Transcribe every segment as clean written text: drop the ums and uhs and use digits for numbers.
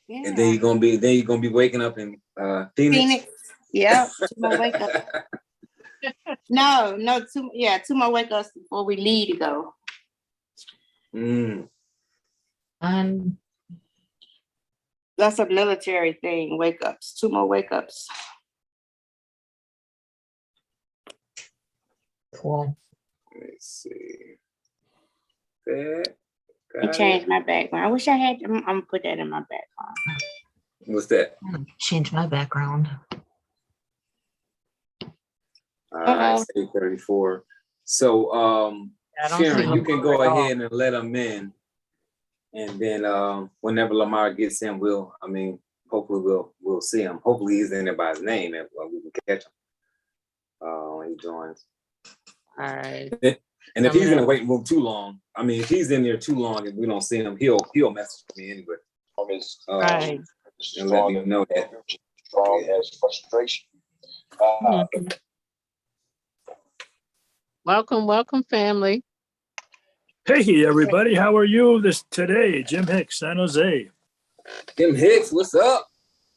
Yeah. And then you're gonna be waking up in Phoenix. Yeah, 2 more wake ups. No, 2 more wake ups before we leave to go. That's a military thing. Wake ups. 2 more wake ups. Cool. Let's see. That. I changed my background. I wish I had. I'm gonna put that in my background. What's that? I'm gonna change my background. All right, 34. So, Sharon, you can go ahead and let them in, and then whenever Lamar gets in, hopefully we'll see him. Hopefully he's in there by his name, and we can catch him when he joins. All right. And if he's in the waiting room too long, if he's in there too long and we don't see him, he'll message me anyway. Right. And let me know that. Strong as frustration. Welcome, family. Hey, everybody. How are you today? Jim Hicks, San Jose. Jim Hicks, what's up?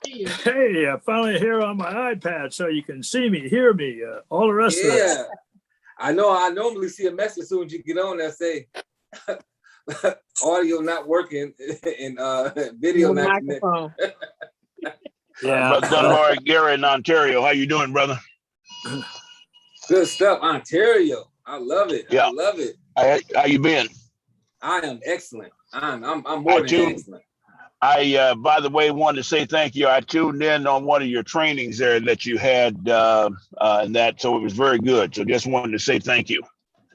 Hey, I'm finally here on my iPad so you can see me, hear me, all the rest of it. I know. I normally see a message as soon as you get on that say audio not working and video not connected. Yeah. Dunbar, Gary in Ontario. How you doing, brother? Good stuff, Ontario. I love it. Yeah. I love it. How you been? I am excellent. I'm more than excellent. I by the way, wanted to say thank you. I tuned in on one of your trainings there that you had, and that, so it was very good. So just wanted to say thank you.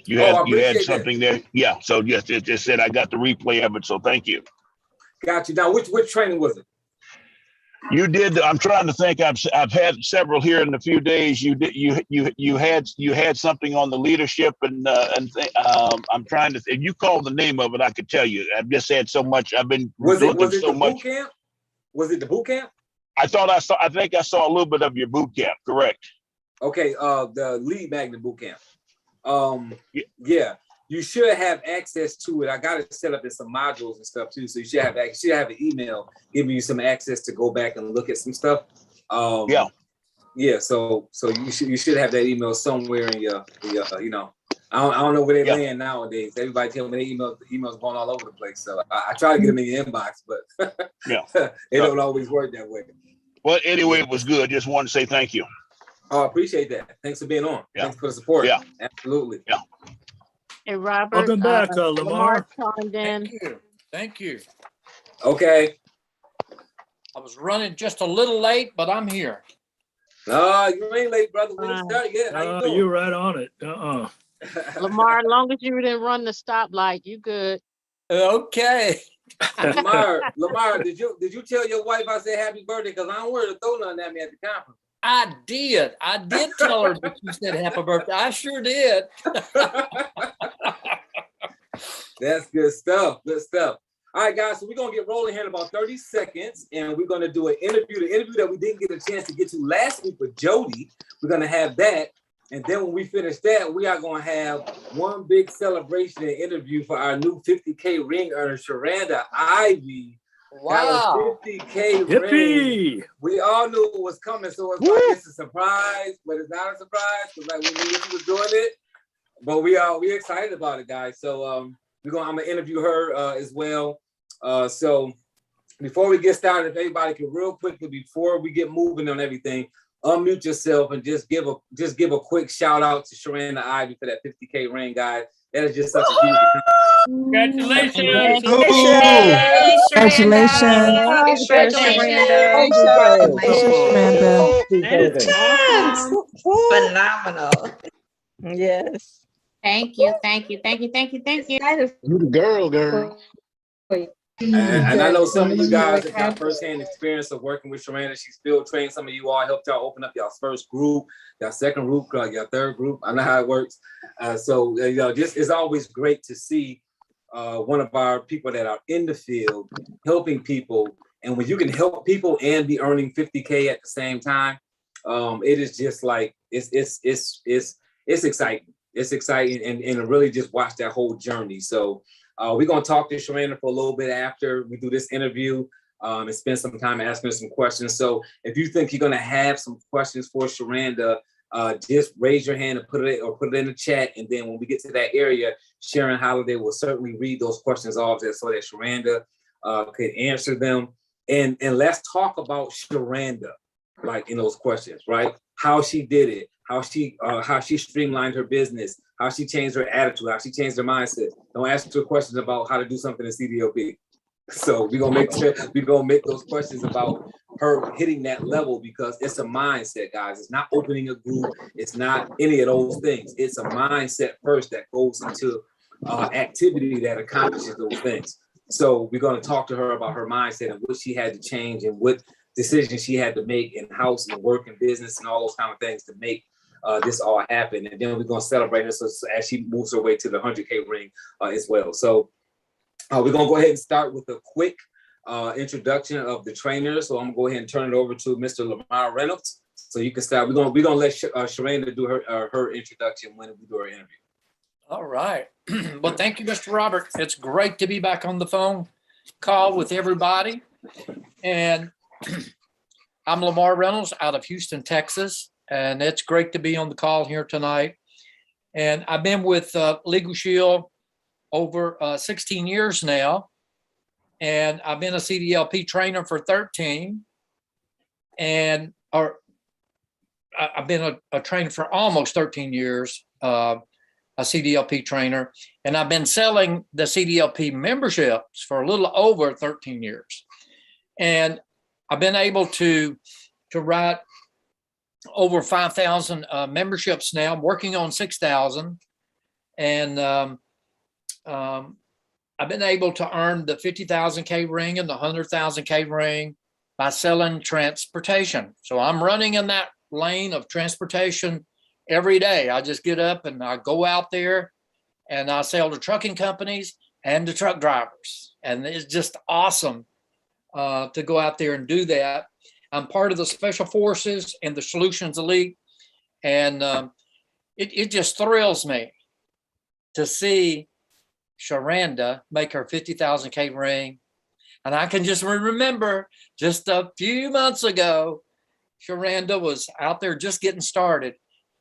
You had something there, yeah. So just said I got the replay of it. So thank you. Got you. Now, which training was it? You did. I'm trying to think. I've had several here in a few days. You did. You had something on the leadership and I'm trying to. If you call the name of it, I could tell you. I've just had so much. I've been was it so the much. Boot camp? Was it the boot camp? I think I saw a little bit of your boot camp. Correct. Okay. The lead magnet boot camp. Yeah. You should have access to it. I got it set up in some modules and stuff too. So you should have an email giving you some access to go back and look at some stuff. Yeah. So you should have that email somewhere in your I don't know where they land nowadays. Everybody tell me the emails going all over the place. So I try to get them in your inbox, but it don't always work that way. Well, anyway, it was good. Just wanted to say thank you. Oh, I appreciate that. Thanks for being on. Yeah. Thanks for the support. Yeah. Absolutely. Yeah. Hey, Robert. Welcome back, Lamar. Thank you. Okay. I was running just a little late, but I'm here. No, you ain't late, brother. We didn't start yet. How you doing? You're right on it. Lamar, as long as you didn't run the stoplight, you good. Okay. Lamar, did you tell your wife I said happy birthday? Because I don't want her to throw nothing at me at the conference. I did tell her that you said happy birthday. I sure did. That's good stuff. Good stuff. All right, guys. So we're gonna get rolling here in about 30 seconds, and we're gonna do an interview. The interview that we didn't get a chance to get to last week with Jody. We're gonna have that, and then when we finish that, we are gonna have one big celebration and interview for our new 50K ring earner, Sharanda Ivy. Wow. 50K Yippee! ring. We all knew it was coming, so it's like it's a surprise, but it's not a surprise because like we knew she was doing it. But we excited about it, guys. So I'm gonna interview her as well. So before we get started, if everybody can real quickly before we get moving on everything, unmute yourself and just give a quick shout out to Sharanda Ivy for that 50K ring, guys. That is just such a huge Congratulations. Phenomenal. Yes. Thank you. You the girl. And I know some of you guys have got firsthand experience of working with Sharanda. She's still training some of you all, helped y'all open up y'all's first group, y'all second group, your third group. I know how it works. So just it's always great to see one of our people that are in the field helping people. And when you can help people and be earning 50K at the same time, it is just like it's exciting. It's exciting and really just watch that whole journey. So we're gonna talk to Sharanda for a little bit after we do this interview. and spend some time asking her some questions. So if you think you're going to have some questions for Sharanda, just raise your hand and put it in the chat. And then when we get to that area, Sharon Holiday will certainly read those questions off there so that Sharanda could answer them. And let's talk about Sharanda, like in those questions, right? How she did it, how she streamlined her business, how she changed her attitude, how she changed her mindset. Don't ask her questions about how to do something in CDLP. So we're gonna make those questions about her hitting that level, because it's a mindset, guys. It's not opening a group, it's not any of those things. It's a mindset first that goes into activity that accomplishes those things. So we're going to talk to her about her mindset and what she had to change and what decisions she had to make in house and work and business and all those kind of things to make this all happen. And then we're going to celebrate her so as she moves her way to the 100K ring as well. So we're going to go ahead and start with a quick introduction of the trainer. So I'm going to go ahead and turn it over to Mr. Lamar Reynolds. So you can start. We're going to let Sharanda do her introduction when we do our interview. All right. Well, thank you, Mr. Robert. It's great to be back on the phone call with everybody. And I'm Lamar Reynolds out of Houston, Texas. And it's great to be on the call here tonight. And I've been with LegalShield over 16 years now. And I've been a CDLP trainer for 13. And I've been a trainer for almost 13 years. A CDLP trainer, and I've been selling the CDLP memberships for a little over 13 years. And I've been able to write over 5,000 memberships now. I'm working on 6,000. And I've been able to earn the 50,000K ring and the 100,000K ring by selling transportation. So I'm running in that lane of transportation every day. I just get up and I go out there and I sell to trucking companies and to truck drivers. And it's just awesome to go out there and do that. I'm part of the Special Forces and the Solutions Elite. And it just thrills me to see Sharanda make her 50,000K ring. And I can just remember just a few months ago, Sharanda was out there just getting started.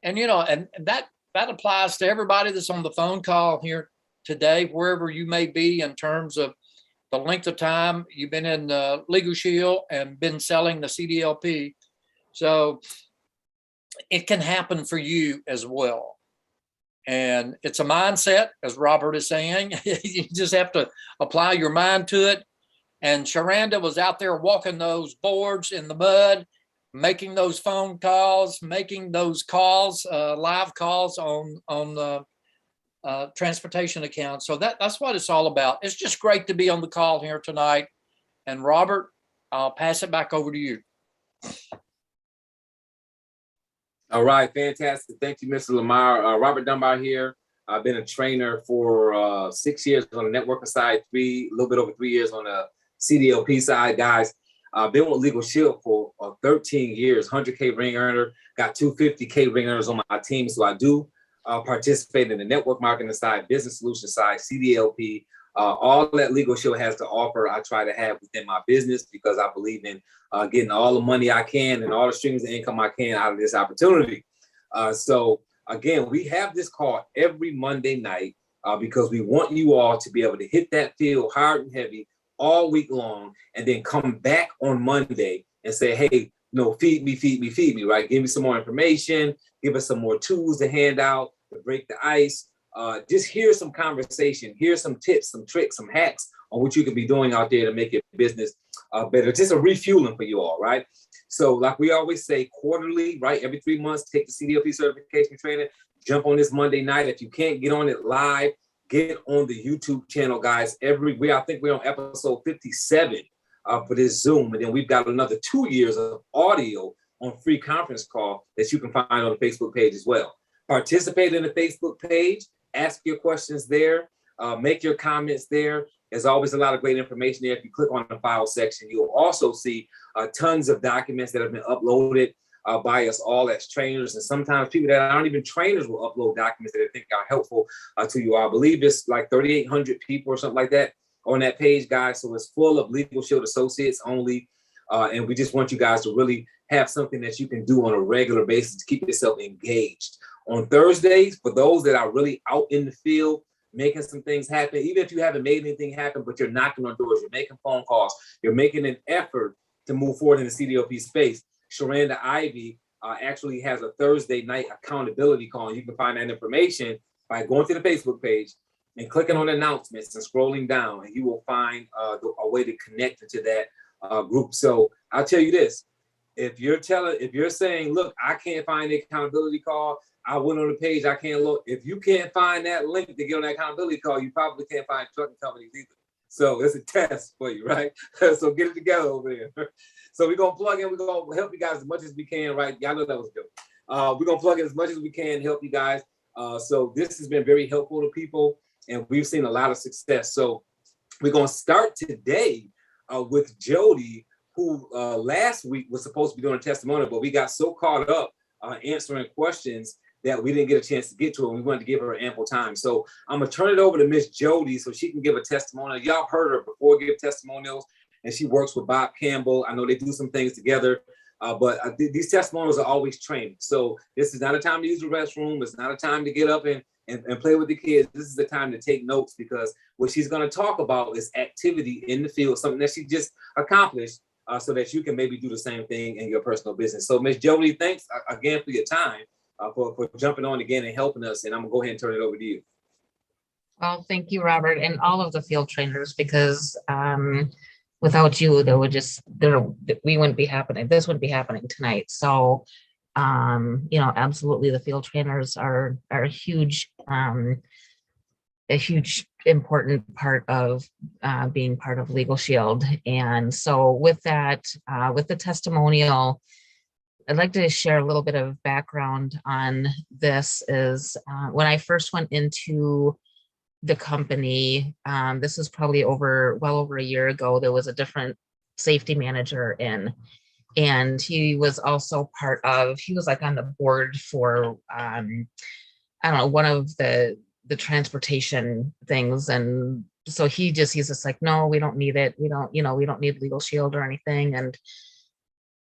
And, you know, and that applies to everybody that's on the phone call here today, wherever you may be in terms of the length of time you've been in LegalShield and been selling the CDLP. So it can happen for you as well. And it's a mindset, as Robert is saying. You just have to apply your mind to it. And Sharanda was out there walking those boards in the mud, making those phone calls, making those calls, live calls on the transportation account. So that's what it's all about. It's just great to be on the call here tonight. And Robert, I'll pass it back over to you. All right, fantastic. Thank you, Mr. Lamar. Robert Dunbar here. I've been a trainer for 6 years on the networking side, a little bit over 3 years on the CDLP side, guys. I've been with LegalShield for 13 years, 100K ring earner, got 250K ring earners on my team. So I do participate in the network marketing side, business solution side, CDLP, all that LegalShield has to offer. I try to have within my business because I believe in getting all the money I can and all the streams of income I can out of this opportunity. So again, we have this call every Monday night because we want you all to be able to hit that field hard and heavy all week long, and then come back on Monday and say, hey, feed me, right? Give me some more information, give us some more tools to hand out, to break the ice. Just hear some conversation, hear some tips, some tricks, some hacks on what you can be doing out there to make your business better. Just a refueling for you all, right? So like we always say, quarterly, right? Every 3 months, take the CDLP certification training, jump on this Monday night. If you can't get on it live, get on the YouTube channel, guys. I think we're on episode 57 for this Zoom. And then we've got another 2 years of audio on free conference call that you can find on the Facebook page as well. Participate in the Facebook page, ask your questions there, make your comments there. There's always a lot of great information there. If you click on the file section, you'll also see tons of documents that have been uploaded by us all as trainers. And sometimes people that aren't even trainers will upload documents that they think are helpful to you. I believe it's like 3,800 people or something like that on that page, guys. So it's full of LegalShield associates only. And we just want you guys to really have something that you can do on a regular basis to keep yourself engaged. On Thursdays, for those that are really out in the field, making some things happen, even if you haven't made anything happen, but you're knocking on doors, you're making phone calls, you're making an effort to move forward in the CDLP space. Sharanda Ivy actually has a Thursday night accountability call. And you can find that information by going to the Facebook page and clicking on announcements and scrolling down, and you will find a way to connect into that group. So I'll tell you this, if you're saying, look, I can't find the accountability call, I went on the page, I can't look. If you can't find that link to get on that accountability call, you probably can't find trucking companies either. So it's a test for you, right? So get it together over there. So we're gonna plug in, we're gonna help you guys as much as we can, right? Y'all know that was good. We're gonna plug in as much as we can to help you guys. So this has been very helpful to people, and we've seen a lot of success. So we're gonna start today with Jody, who last week was supposed to be doing a testimonial, but we got so caught up answering questions that we didn't get a chance to get to it. We wanted to give her ample time. So I'm gonna turn it over to Miss Jody so she can give a testimonial. Y'all heard her before give testimonials, and she works with Bob Campbell. I know they do some things together, but these testimonials are always training. So this is not a time to use the restroom. It's not a time to get up and play with the kids. This is the time to take notes, because what she's gonna talk about is activity in the field, something that she just accomplished, so that you can maybe do the same thing in your personal business. So Miss Jody, thanks again for your time, for jumping on again and helping us. And I'm gonna go ahead and turn it over to you. Well, thank you, Robert, and all of the field trainers, because without you, we wouldn't be happening. This wouldn't be happening tonight. So, absolutely, the field trainers are a huge important part of being part of LegalShield. And so with that, with the testimonial, I'd like to share a little bit of background on this. Is when I first went into the company, this was probably well over a year ago, there was a different safety manager in, and he was also he was like on the board for, I don't know, one of the transportation things. And so he's just like, no, we don't need it. We don't need LegalShield or anything. And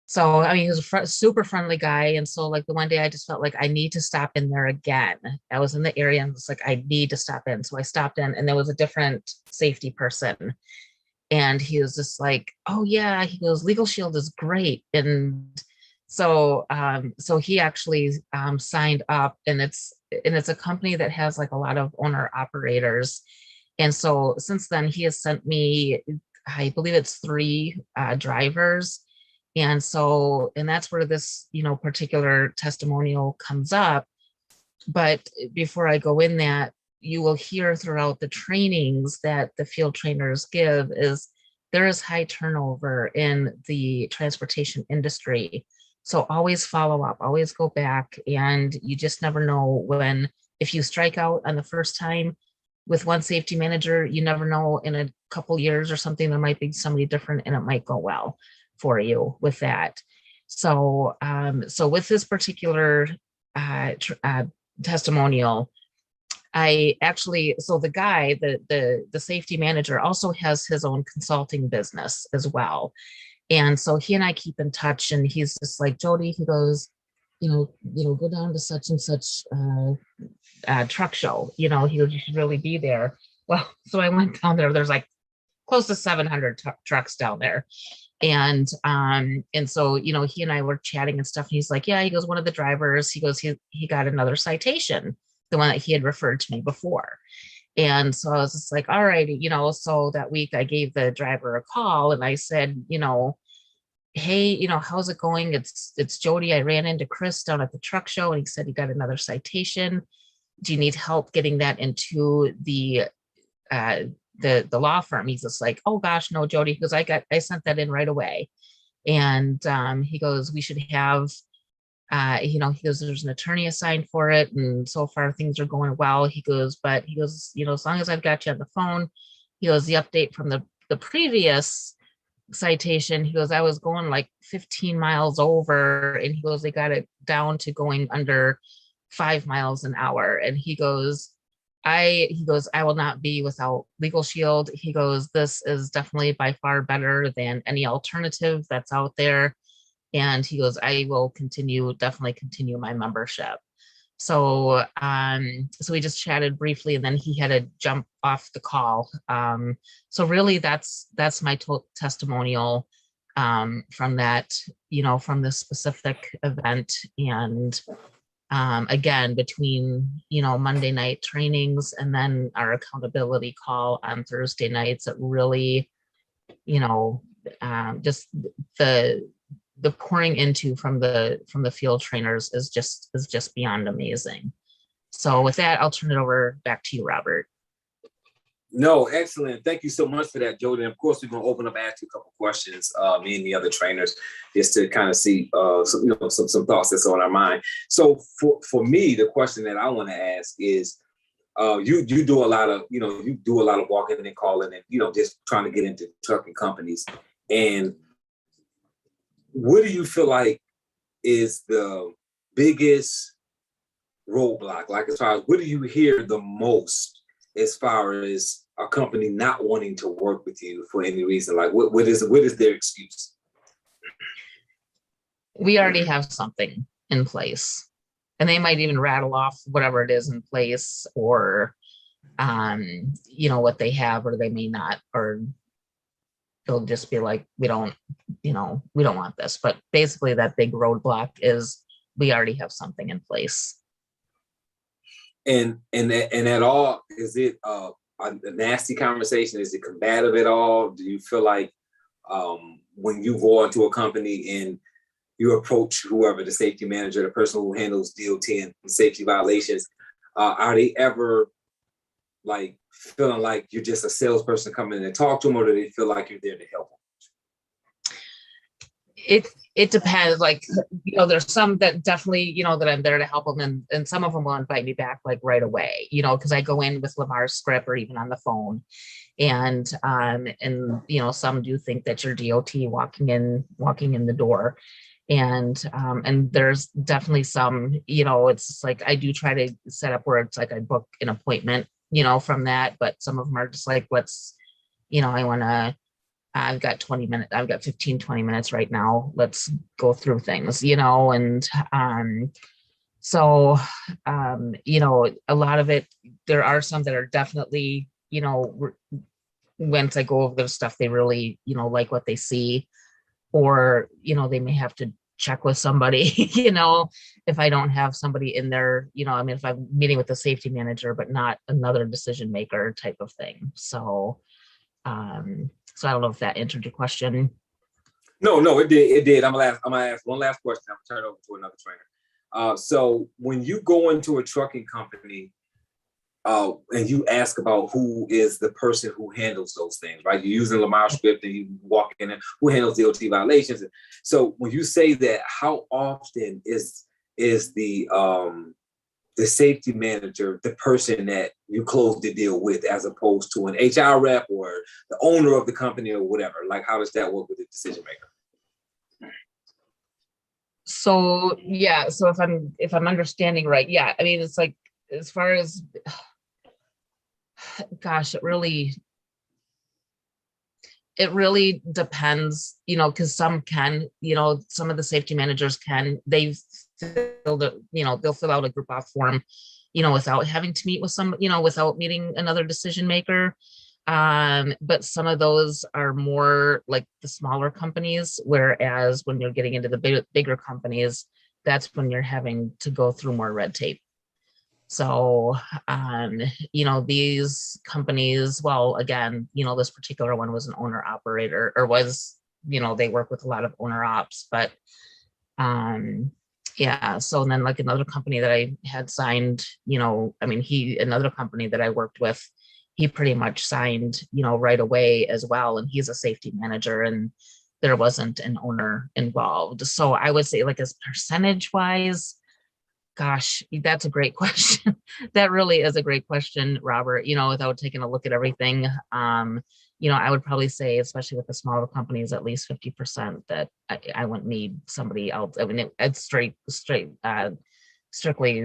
so, I mean, he was a super friendly guy. And so like the one day I just felt like I need to stop in there again. I was in the area and it's like, I need to stop in. So I stopped in, and there was a different safety person. And he was just like, oh yeah, he goes, LegalShield is great. And so, so he actually signed up, and it's a company that has like a lot of owner operators. And so since then he has sent me, I believe it's 3 drivers. And so, and that's where this, particular testimonial comes up. But before I go in that, you will hear throughout the trainings that the field trainers give is there is high turnover in the transportation industry. So always follow up, always go back, and you just never know if you strike out on the first time with one safety manager, you never know, in a couple years or something, there might be somebody different and it might go well for you with that. So, so with this particular testimonial, so the guy, the safety manager, also has his own consulting business as well. And so he and I keep in touch, and he's just like, Jody, he goes, go down to such and such truck show, he goes, you should really be there. Well, so I went down there. There's like close to 700 trucks down there. And so, he and I were chatting and stuff. And he's like, yeah, he goes, one of the drivers, he goes, he got another citation, the one that he had referred to me before. And so I was just like, all right, so that week I gave the driver a call and I said, hey, how's it going? It's Jody. I ran into Chris down at the truck show, and he said he got another citation. Do you need help getting that into the law firm? He's just like, oh gosh, no, Jody. He goes, I sent that in right away. And he goes, we should have, he goes, there's an attorney assigned for it, and so far things are going well. He goes, as long as I've got you on the phone, he goes, the update from the previous citation, he goes, I was going like 15 miles over, and he goes, they got it down to going under 5 miles an hour. And he goes, he goes, I will not be without LegalShield. He goes, this is definitely by far better than any alternative that's out there. And he goes, I will definitely continue my membership. So, so we just chatted briefly, and then he had to jump off the call. So really that's my testimonial, from that, from this specific event. And, again, between, Monday night trainings and then our accountability call on Thursday nights, it really, just the pouring into from the field trainers is just beyond amazing. So with that, I'll turn it over back to you, Robert. No, excellent. Thank you so much for that, Jody. And of course, we're going to open up and ask you a couple questions, me and the other trainers, just to kind of see some thoughts that's on our mind. So for me, the question that I want to ask is, you do a lot of, walking and calling and, just trying to get into trucking companies. And what do you feel like is the biggest roadblock? Like, as far as what do you hear the most as far as a company not wanting to work with you for any reason? Like, what is their excuse? We already have something in place, and they might even rattle off whatever it is in place, or what they have, or they may not, or they'll just be like, we don't want this. But basically that big roadblock is we already have something in place. And at all, is it a nasty conversation? Is it combative at all? Do you feel like when you go into a company and you approach whoever, the safety manager, the person who handles DOT and safety violations, are they ever like feeling like you're just a salesperson coming in and talk to them, or do they feel like you're there to help them? It depends. Like, there's some that definitely, that I'm there to help them, and some of them will invite me back like right away, because I go in with Lamar's script or even on the phone, and some do think that you're DOT walking in the door. And there's definitely some, it's just like, I do try to set up where it's like I book an appointment, from that, but some of them are just like, I've got 20 minutes, I've got 15, 20 minutes right now. Let's go through things, and so, a lot of it, there are some that are definitely, once I go over their stuff, they really, like what they see, or, they may have to check with somebody, if I don't have somebody in there, if I'm meeting with the safety manager, but not another decision maker type of thing. So, so I don't know if that answered your question. No, it did. I'm gonna ask one last question. I'm gonna turn it over to another trainer. So when you go into a trucking company, and you ask about who is the person who handles those things, right? You're using Lamar's script and you walk in and who handles DOT violations. So when you say that, how often is the safety manager the person that you close the deal with, as opposed to an HR rep or the owner of the company or whatever? Like, how does that work with the decision maker? So yeah, so if I'm understanding right, yeah, I mean, it's like, as far as, gosh, it really depends, because some can, some of the safety managers they'll fill out a group off form, without having to meet with without meeting another decision maker. But some of those are more like the smaller companies, whereas when you're getting into the bigger companies, that's when you're having to go through more red tape. So, these companies, well, again, this particular one was an owner operator, or was, they work with a lot of owner ops, but, yeah. So then, like, another company that I had signed, another company that I worked with, he pretty much signed, right away as well. And he's a safety manager, and there wasn't an owner involved. So I would say, like, as percentage wise, gosh, that's a great question. That really is a great question, Robert, without taking a look at everything. I would probably say, especially with the smaller companies, at least 50% that I wouldn't need somebody else. I mean, it's strictly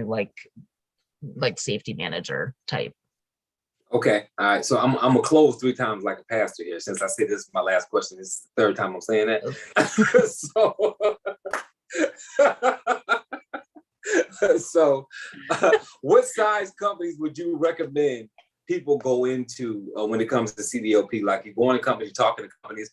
like safety manager type Okay, all right. So I'm gonna close 3 times like a pastor here, since I said this is my last question. This is the 3rd time I'm saying that. So, what size companies would you recommend people go into when it comes to CDLP? Like, you go in a company, talking to companies.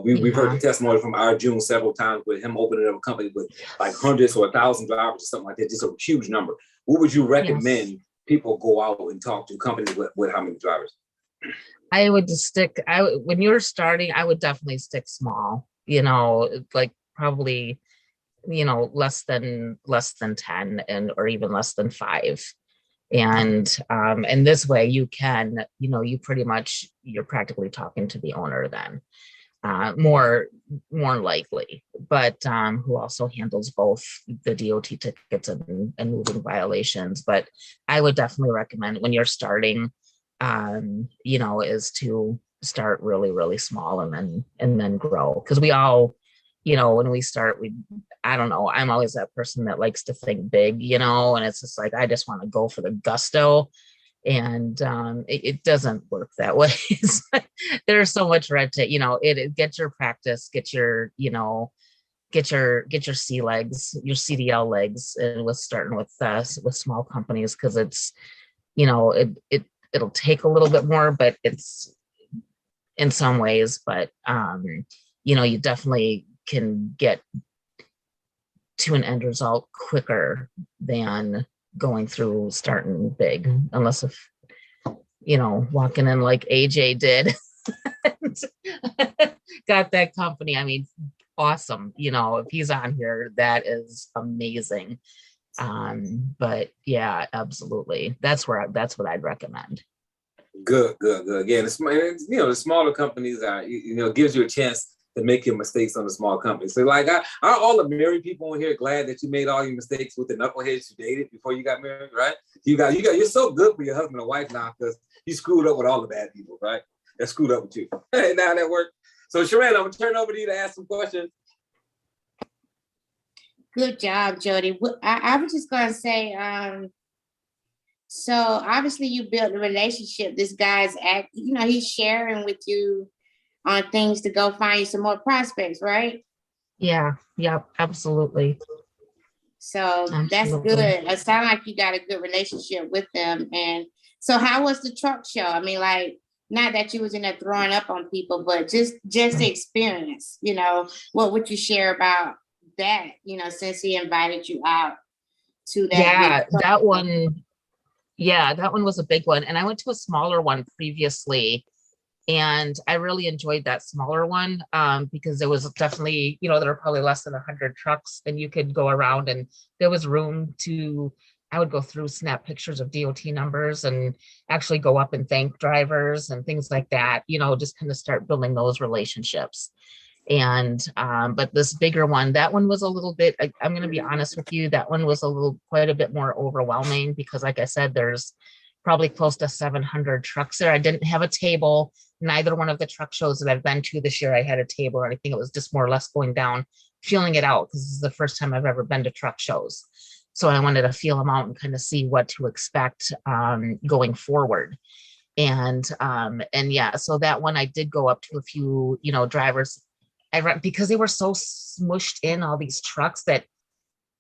We've heard the testimony from our June several times with him opening up a company with like hundreds or 1,000 drivers or something like that, just a huge number. What would you recommend people go out and talk to companies with how many drivers? I would just when you're starting, I would definitely stick small, like probably, less than 10 or even less than 5. And this way you can, you're practically talking to the owner then, more likely, but who also handles both the DOT tickets and moving violations. But I would definitely recommend when you're starting, is to start really, really small and then grow. Because we all, when we start, I don't know, I'm always that person that likes to think big, and it's just like, I just want to go for the gusto. And it doesn't work that way. There's so much red tape, it get your practice, get your C legs, your CDL legs, and with starting with small companies, because it's, it'll take a little bit more, but it's in some ways, but you definitely can get to an end result quicker than going through starting big, unless if walking in like AJ did got that company. I mean, awesome. If he's on here, that is amazing. But yeah, absolutely, that's what I'd recommend. Good. Again, the smaller companies are, gives you a chance to make your mistakes on the small companies. So like, are all the married people in here glad that you made all your mistakes with the knuckleheads you dated before you got married, right? You're so good for your husband and wife now, because you screwed up with all the bad people, right? That screwed up with you. Hey, now that worked. So Sharanda, I'm gonna turn over to you to ask some questions. Good job, Jody. I was just gonna say, so obviously you built a relationship. This guy's he's sharing with you on things to go find you some more prospects, right? Yeah, absolutely. So that's good. It sounds like you got a good relationship with them. And so how was the truck show? I mean, like, not that you was in there throwing up on people, but just the experience, what would you share about that, since he invited you out to that? Yeah, that one was a big one. And I went to a smaller one previously, and I really enjoyed that smaller one, because there was definitely, there were probably less than 100 trucks, and you could go around, and there was room I would go through, snap pictures of DOT numbers, and actually go up and thank drivers and things like that, just kind of start building those relationships. And but this bigger one, that one was a little bit, I'm going to be honest with you, that one was quite a bit more overwhelming, because like I said, there's probably close to 700 trucks there. I didn't have a table. Neither one of the truck shows that I've been to this year, I had a table or anything. It was just more or less going down, feeling it out, because this is the first time I've ever been to truck shows. So I wanted to feel them out and kind of see what to expect going forward. And yeah, so that one I did go up to a few, drivers, because they were so smushed in, all these trucks, that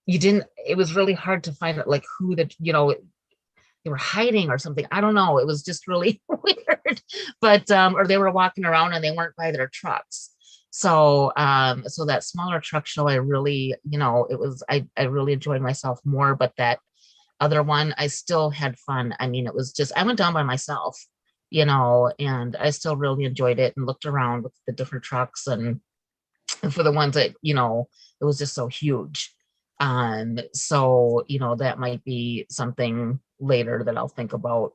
it was really hard to find out like who they were hiding or something. I don't know. It was just really weird, but, or they were walking around and they weren't by their trucks. So, so that smaller truck show, I really, I really enjoyed myself more, but that other one, I still had fun. I mean, it was just, I went down by myself, and I still really enjoyed it, and looked around with the different trucks, and for the ones that, it was just so huge. So, that might be something later that I'll think about,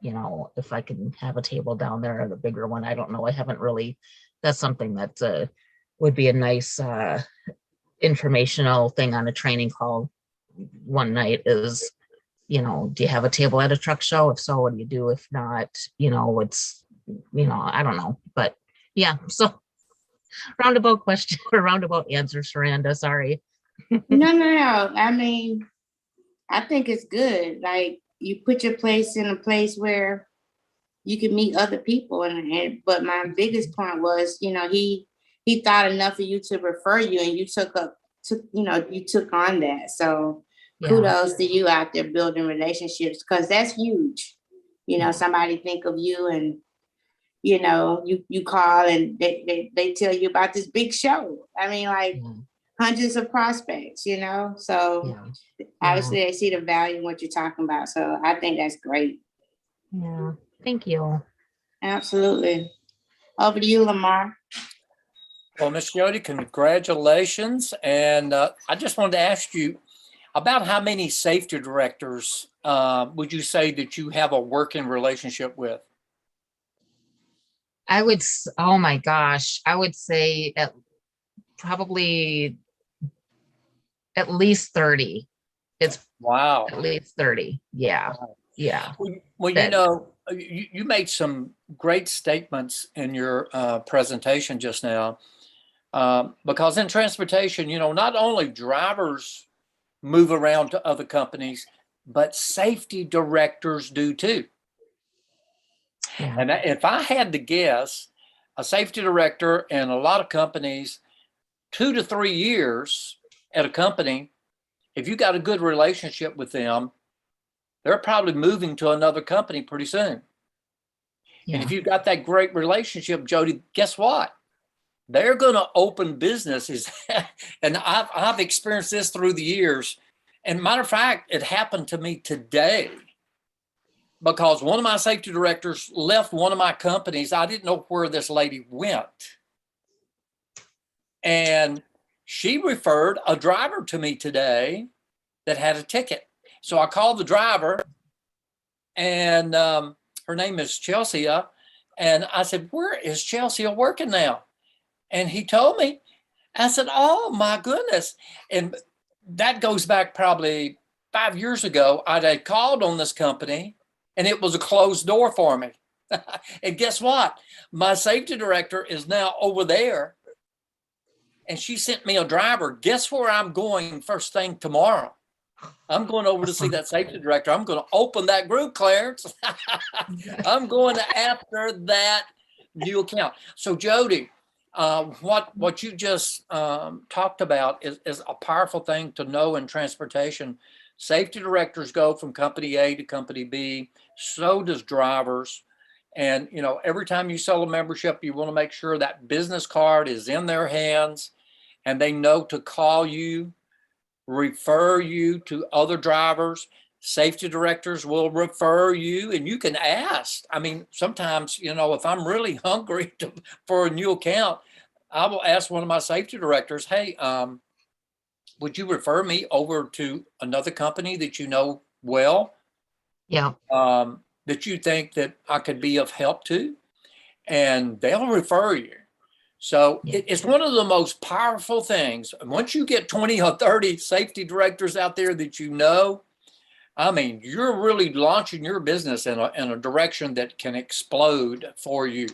if I can have a table down there at a bigger one. I don't know. I haven't really, that's something that would be a nice informational thing on a training call one night is, do you have a table at a truck show? If so, what do you do? If not, it's, I don't know, but yeah. So roundabout question or roundabout answer, Sharanda, sorry. No. I mean, I think it's good. Like, you put your place in a place where you can meet other people. And but my biggest point was, you know, he thought enough of you to refer you, and you took on that. So kudos to you out there building relationships, because that's huge. You know, somebody think of you, and you know, you call and they tell you about this big show. I mean, like hundreds of prospects, you know. So obviously they see the value in what you're talking about. So I think that's great. Yeah, thank you. Absolutely. Over to you, Lamar. Well, Miss Jody, congratulations. And I just wanted to ask you about how many safety directors would you say that you have a working relationship with? Oh my gosh, I would say probably at least 30. It's wow. At least 30. Yeah. Wow. Yeah. Well, you know, you made some great statements in your presentation just now, because in transportation, you know, not only drivers move around to other companies, but safety directors do too. Yeah. And if I had to guess, a safety director in a lot of companies, 2 to 3 years at a company, if you got a good relationship with them, they're probably moving to another company pretty soon. Yeah. And if you've got that great relationship, Jody, guess what? They're going to open businesses. And I've experienced this through the years. And matter of fact, it happened to me today, because one of my safety directors left one of my companies. I didn't know where this lady went. And she referred a driver to me today that had a ticket. So I called the driver, and her name is Chelsea. And I said, where is Chelsea working now? And he told me. I said, oh my goodness. And that goes back probably 5 years ago. I had called on this company, and it was a closed door for me. And guess what? My safety director is now over there, and she sent me a driver. Guess where I'm going first thing tomorrow? I'm going over to see that safety director. I'm going to open that group, Clarence. I'm going after that new account. So Jody, what you just talked about is a powerful thing to know in transportation. Safety directors go from company A to company B. So does drivers. And, you know, every time you sell a membership, you want to make sure that business card is in their hands and they know to call you, refer you to other drivers. Safety directors will refer you, and you can ask. I mean, sometimes, you know, if I'm really hungry for a new account, I will ask one of my safety directors, hey, would you refer me over to another company that you know well? Yeah. That you think that I could be of help to? And they'll refer you. So it's one of the most powerful things. Once you get 20 or 30 safety directors out there that you know, I mean, you're really launching your business in a direction that can explode for you.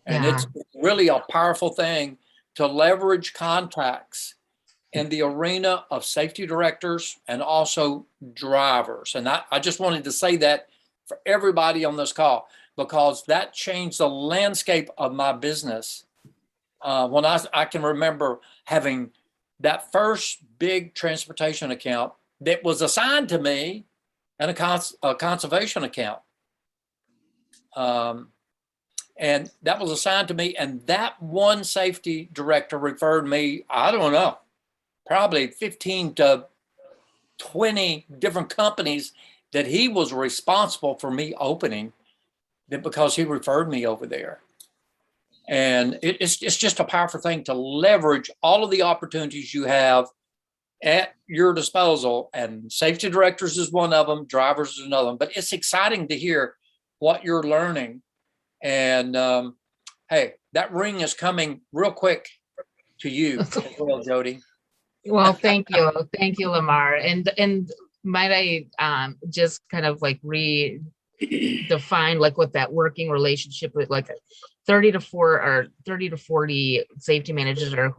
And it's really a powerful thing to leverage contacts in the arena of safety directors and also drivers. And I just wanted to say that for everybody on this call, because that changed the landscape of my business. When I can remember having that first big transportation account that was assigned to me and a conservation account. And that was assigned to me, and that one safety director referred me, I don't know, probably 15 to 20 different companies that he was responsible for me opening, because he referred me over there. And it's just a powerful thing to leverage all of the opportunities you have at your disposal. And safety directors is one of them, drivers is another one. But it's exciting to hear what you're learning. And hey, that ring is coming real quick to you as well, Jody. Well, thank you. Thank you, Lamar. And might I just kind of like redefine like what that working relationship with, like 30 to 40 safety managers are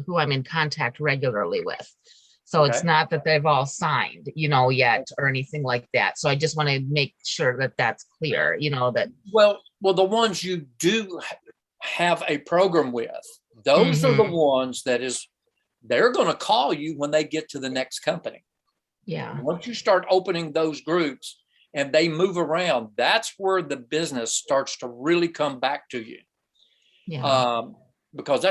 who I'm in contact regularly with. So it's not that they've all signed, yet or anything like that. So I just want to make sure that that's clear, that. Well, the ones you do have a program with, those are the ones they're going to call you when they get to the next company. Yeah. Once you start opening those groups and they move around, that's where the business starts to really come back to you. Yeah. Because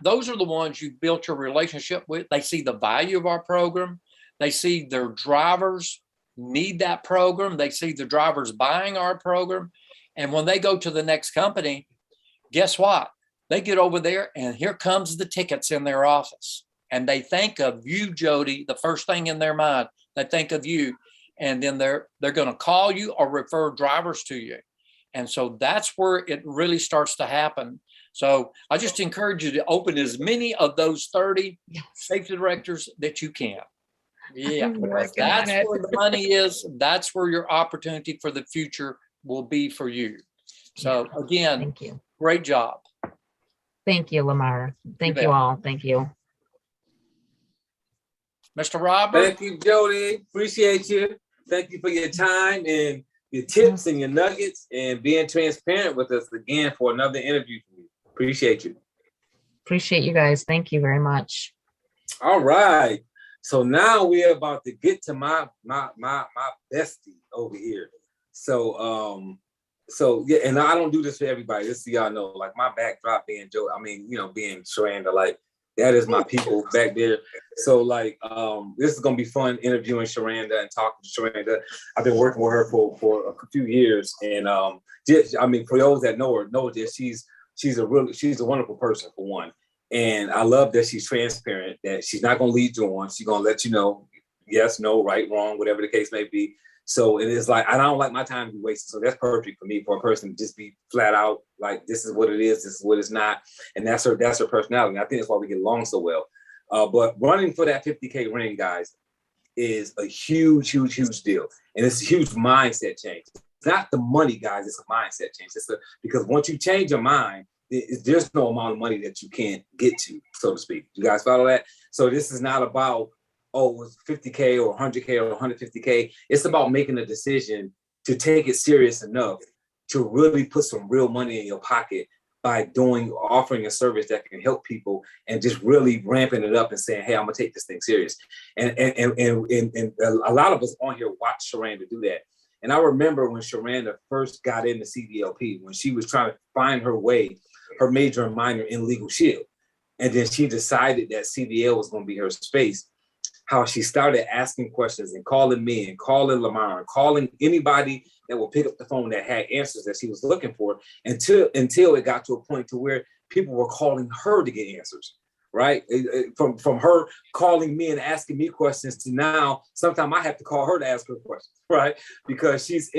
those are the ones you built your relationship with. They see the value of our program. They see their drivers need that program. They see the drivers buying our program. And when they go to the next company, guess what? They get over there and here comes the tickets in their office. And they think of you, Jody, the first thing in their mind, they think of you. And then they're going to call you or refer drivers to you. And so that's where it really starts to happen. So I just encourage you to open as many of those 30 safety directors that you can. Yeah, because that's where the money is. That's where your opportunity for the future will be for you. So again, thank you. Great job. Thank you, Lamar. Thank you all. Thank you. Mr. Robert. Thank you, Jody. Appreciate you. Thank you for your time and your tips and your nuggets and being transparent with us again for another interview. Appreciate you. Appreciate you guys. Thank you very much. All right. So now we're about to get to my bestie over here. So yeah, and I don't do this for everybody. Just so y'all know, like my backdrop being Joe, being Sharanda, like that is my people back there. So like this is gonna be fun interviewing Sharanda and talking to Sharanda. I've been working with her for a few years, and for those that know her, know that she's a wonderful person for one. And I love that she's transparent, that she's not gonna lead you on. She's gonna let you know, yes, no, right, wrong, whatever the case may be. So it is like, I don't like my time to be wasted. So that's perfect for me, for a person to just be flat out, like, this is what it is, this is what it's not. And that's her personality. And I think that's why we get along so well. But running for that 50K ring, guys, is a huge, huge, huge deal. And it's a huge mindset change. It's not the money, guys, it's a mindset change. Because once you change your mind, there's no amount of money that you can't get to, so to speak. You guys follow that? So this is not about, it's 50K or 100K or 150K. It's about making a decision to take it serious enough to really put some real money in your pocket by offering a service that can help people and just really ramping it up and saying, hey, I'm gonna take this thing serious. And a lot of us on here watch Sharanda do that. And I remember when Sharanda first got into CDLP, when she was trying to find her way, her major and minor in LegalShield. And then she decided that CDL was going to be her space. How she started asking questions and calling me and calling Lamar and calling anybody that would pick up the phone that had answers that she was looking for until it got to a point to where people were calling her to get answers, right? From her calling me and asking me questions to now, sometimes I have to call her to ask her questions, right? Because she's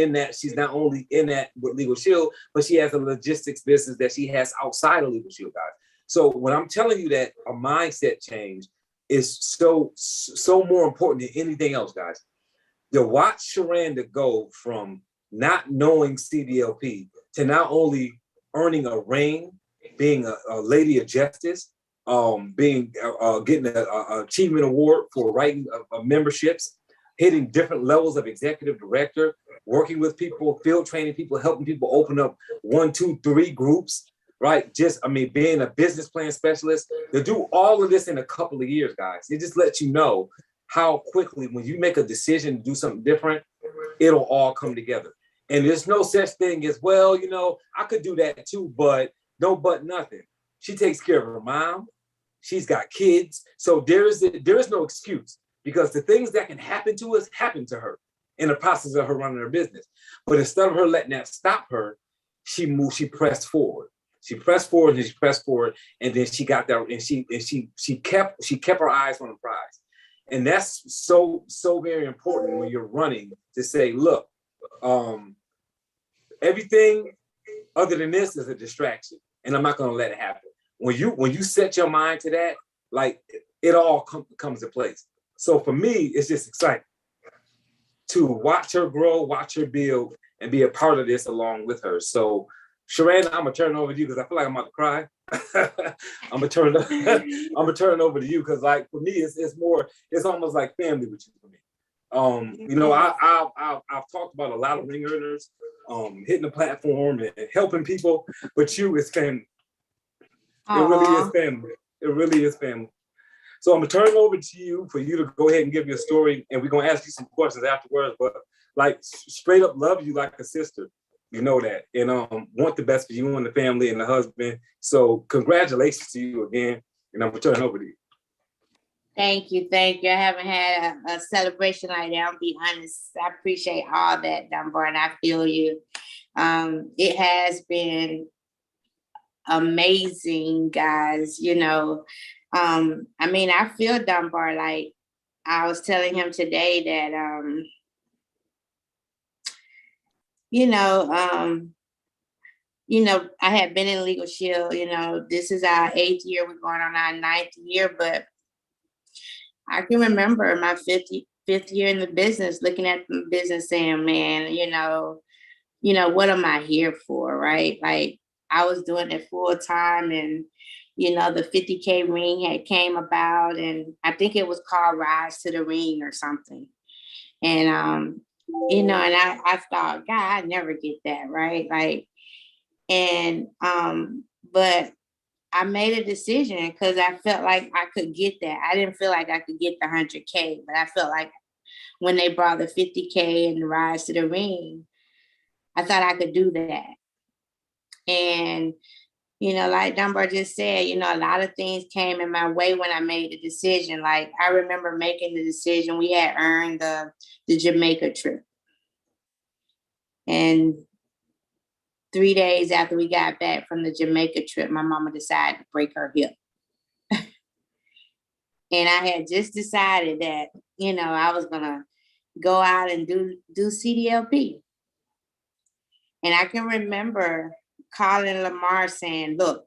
not only in that with LegalShield, but she has a logistics business that she has outside of LegalShield, guys. So when I'm telling you that a mindset change is so more important than anything else, guys. To watch Sharanda go from not knowing CDLP to not only earning a ring, being a lady of justice, getting an achievement award for writing memberships, hitting different levels of executive director, working with people, field training people, helping people open up 1, 2, 3 groups. Right? Being a business plan specialist, to do all of this in a couple of years, guys, it just lets you know how quickly, when you make a decision to do something different, it'll all come together. And there's no such thing as, well, I could do that too, but nothing. She takes care of her mom. She's got kids. So there is no excuse, because the things that can happen to us happen to her in the process of her running her business. But instead of her letting that stop her, she pressed forward. She pressed forward and she pressed forward, and then she got there, and she kept her eyes on the prize. And that's so very important when you're running, to say, look, everything other than this is a distraction, and I'm not going to let it happen. When you set your mind to that, like, it all comes to place. So for me, it's just exciting to watch her grow, watch her build, and be a part of this along with her. So Sharanda, I'm gonna turn it over to you because I feel like I'm about to cry. I'm gonna turn it over to you because, like, for me, it's more, it's almost like family with you for me. You know, I've talked about a lot of ring earners, hitting the platform and helping people, but you is family. It really is family. It really is family. So I'm gonna turn it over to you for you to go ahead and give your story, and we're gonna ask you some questions afterwards. But like, straight up love you like a sister. You know that, and want the best for you and the family and the husband. So congratulations to you again, and I'm gonna turn it over to you. Thank you, thank you. I haven't had a celebration like that. I'll be honest. I appreciate all that, Dunbar, and I feel you. It has been amazing, guys. You know, I mean, I feel Dunbar, like I was telling him today that you know, I had been in LegalShield, you know, this is our 8th year, we're going on our 9th year, but I can remember my 5th year in the business, looking at the business saying, man, you know, what am I here for, right? Like, I was doing it full time, and, you know, the 50K ring had came about, and I think it was called Rise to the Ring or something. And, you know, and I thought, God, I never get that, right? Like, and, but I made a decision because I felt like I could get that. I didn't feel like I could get the 100K, but I felt like when they brought the 50K and the Rise to the Ring, I thought I could do that. And, you know, like Dunbar just said, you know, a lot of things came in my way when I made the decision. Like, I remember making the decision, we had earned the Jamaica trip. And 3 days after we got back from the Jamaica trip, my mama decided to break her hip. And I had just decided that, you know, I was gonna go out and do CDLP. And I can remember calling Lamar saying, look,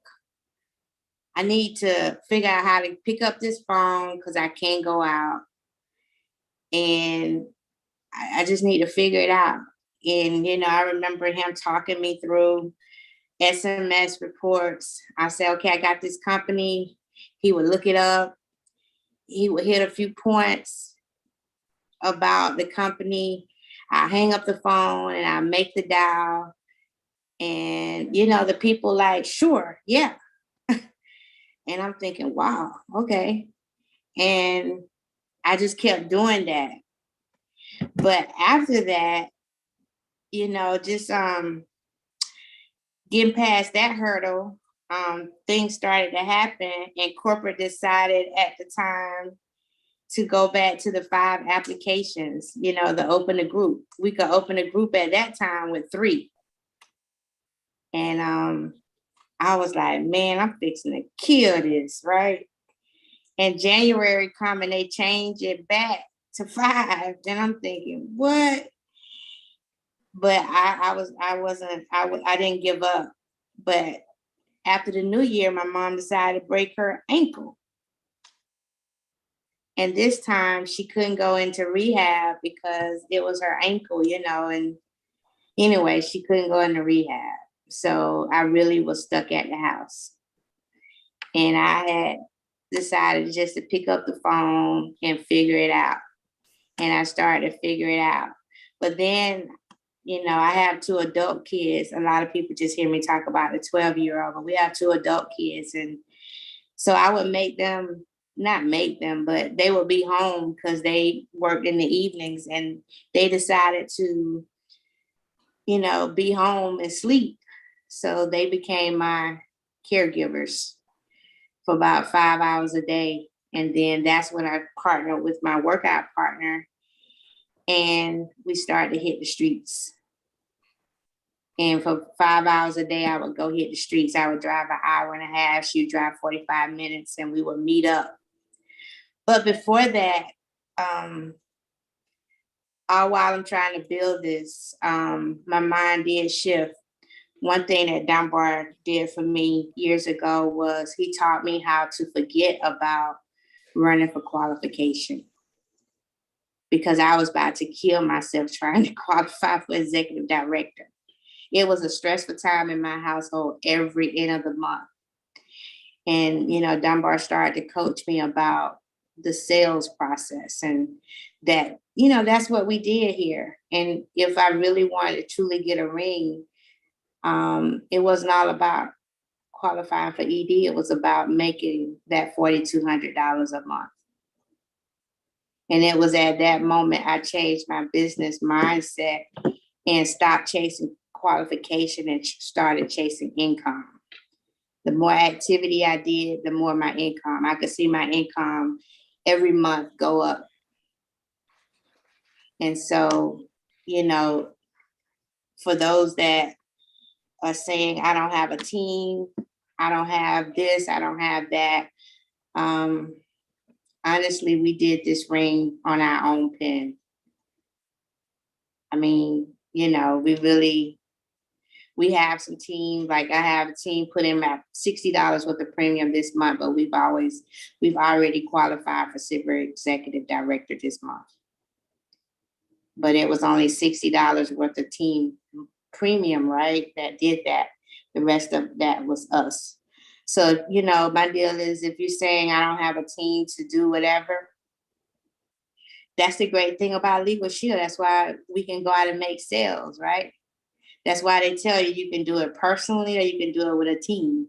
I need to figure out how to pick up this phone because I can't go out. And I just need to figure it out. And, you know, I remember him talking me through SMS reports. I said, okay, I got this company. He would look it up. He would hit a few points about the company. I hang up the phone and I make the dial. And, you know, the people like, sure, yeah. And I'm thinking, wow, okay. And I just kept doing that. But after that, you know, just getting past that hurdle, things started to happen, and corporate decided at the time to go back to the 5 applications, you know, to open a group. We could open a group at that time with 3. And I was like, man, I'm fixing to kill this, right? And January come and they change it back to 5. Then I'm thinking, what? But I didn't give up. But after the new year, my mom decided to break her ankle. And this time she couldn't go into rehab because it was her ankle, you know, and anyway, she couldn't go into rehab. So I really was stuck at the house. And I had decided just to pick up the phone and figure it out. And I started to figure it out. But then, you know, I have 2 adult kids. A lot of people just hear me talk about the 12-year-old, but we have 2 adult kids. And so I would not make them, but they would be home because they worked in the evenings, and they decided to, you know, be home and sleep. So they became my caregivers for about 5 hours a day. And then that's when I partnered with my workout partner, and we started to hit the streets. And for 5 hours a day, I would go hit the streets. I would drive an hour and a half. She would drive 45 minutes, and we would meet up. But before that, all while I'm trying to build this, my mind did shift. One thing that Dunbar did for me years ago was he taught me how to forget about running for qualification, because I was about to kill myself trying to qualify for executive director. it was a stressful time in my household every end of the month. And, you know, Dunbar started to coach me about the sales process, and that, you know, that's what we did here. And if I really wanted to truly get a ring, it wasn't all about qualifying for ED. It was about making that $4,200 a month. And it was at that moment I changed my business mindset and stopped chasing qualification and started chasing income. The more activity I did, the more my income. I could see my income every month go up. And so, you know, for those that are saying, I don't have a team, I don't have this, I don't have that. Honestly, we did this ring on our own pen. I mean, you know, we have some team, like I have a team put in about $60 worth of premium this month, but we've already qualified for Super Executive Director this month. But it was only $60 worth of team premium, right? That did that. The rest of that was us. So, you know, my deal is, if you're saying I don't have a team to do whatever, that's the great thing about LegalShield. That's why we can go out and make sales, right? That's why they tell you you can do it personally or you can do it with a team.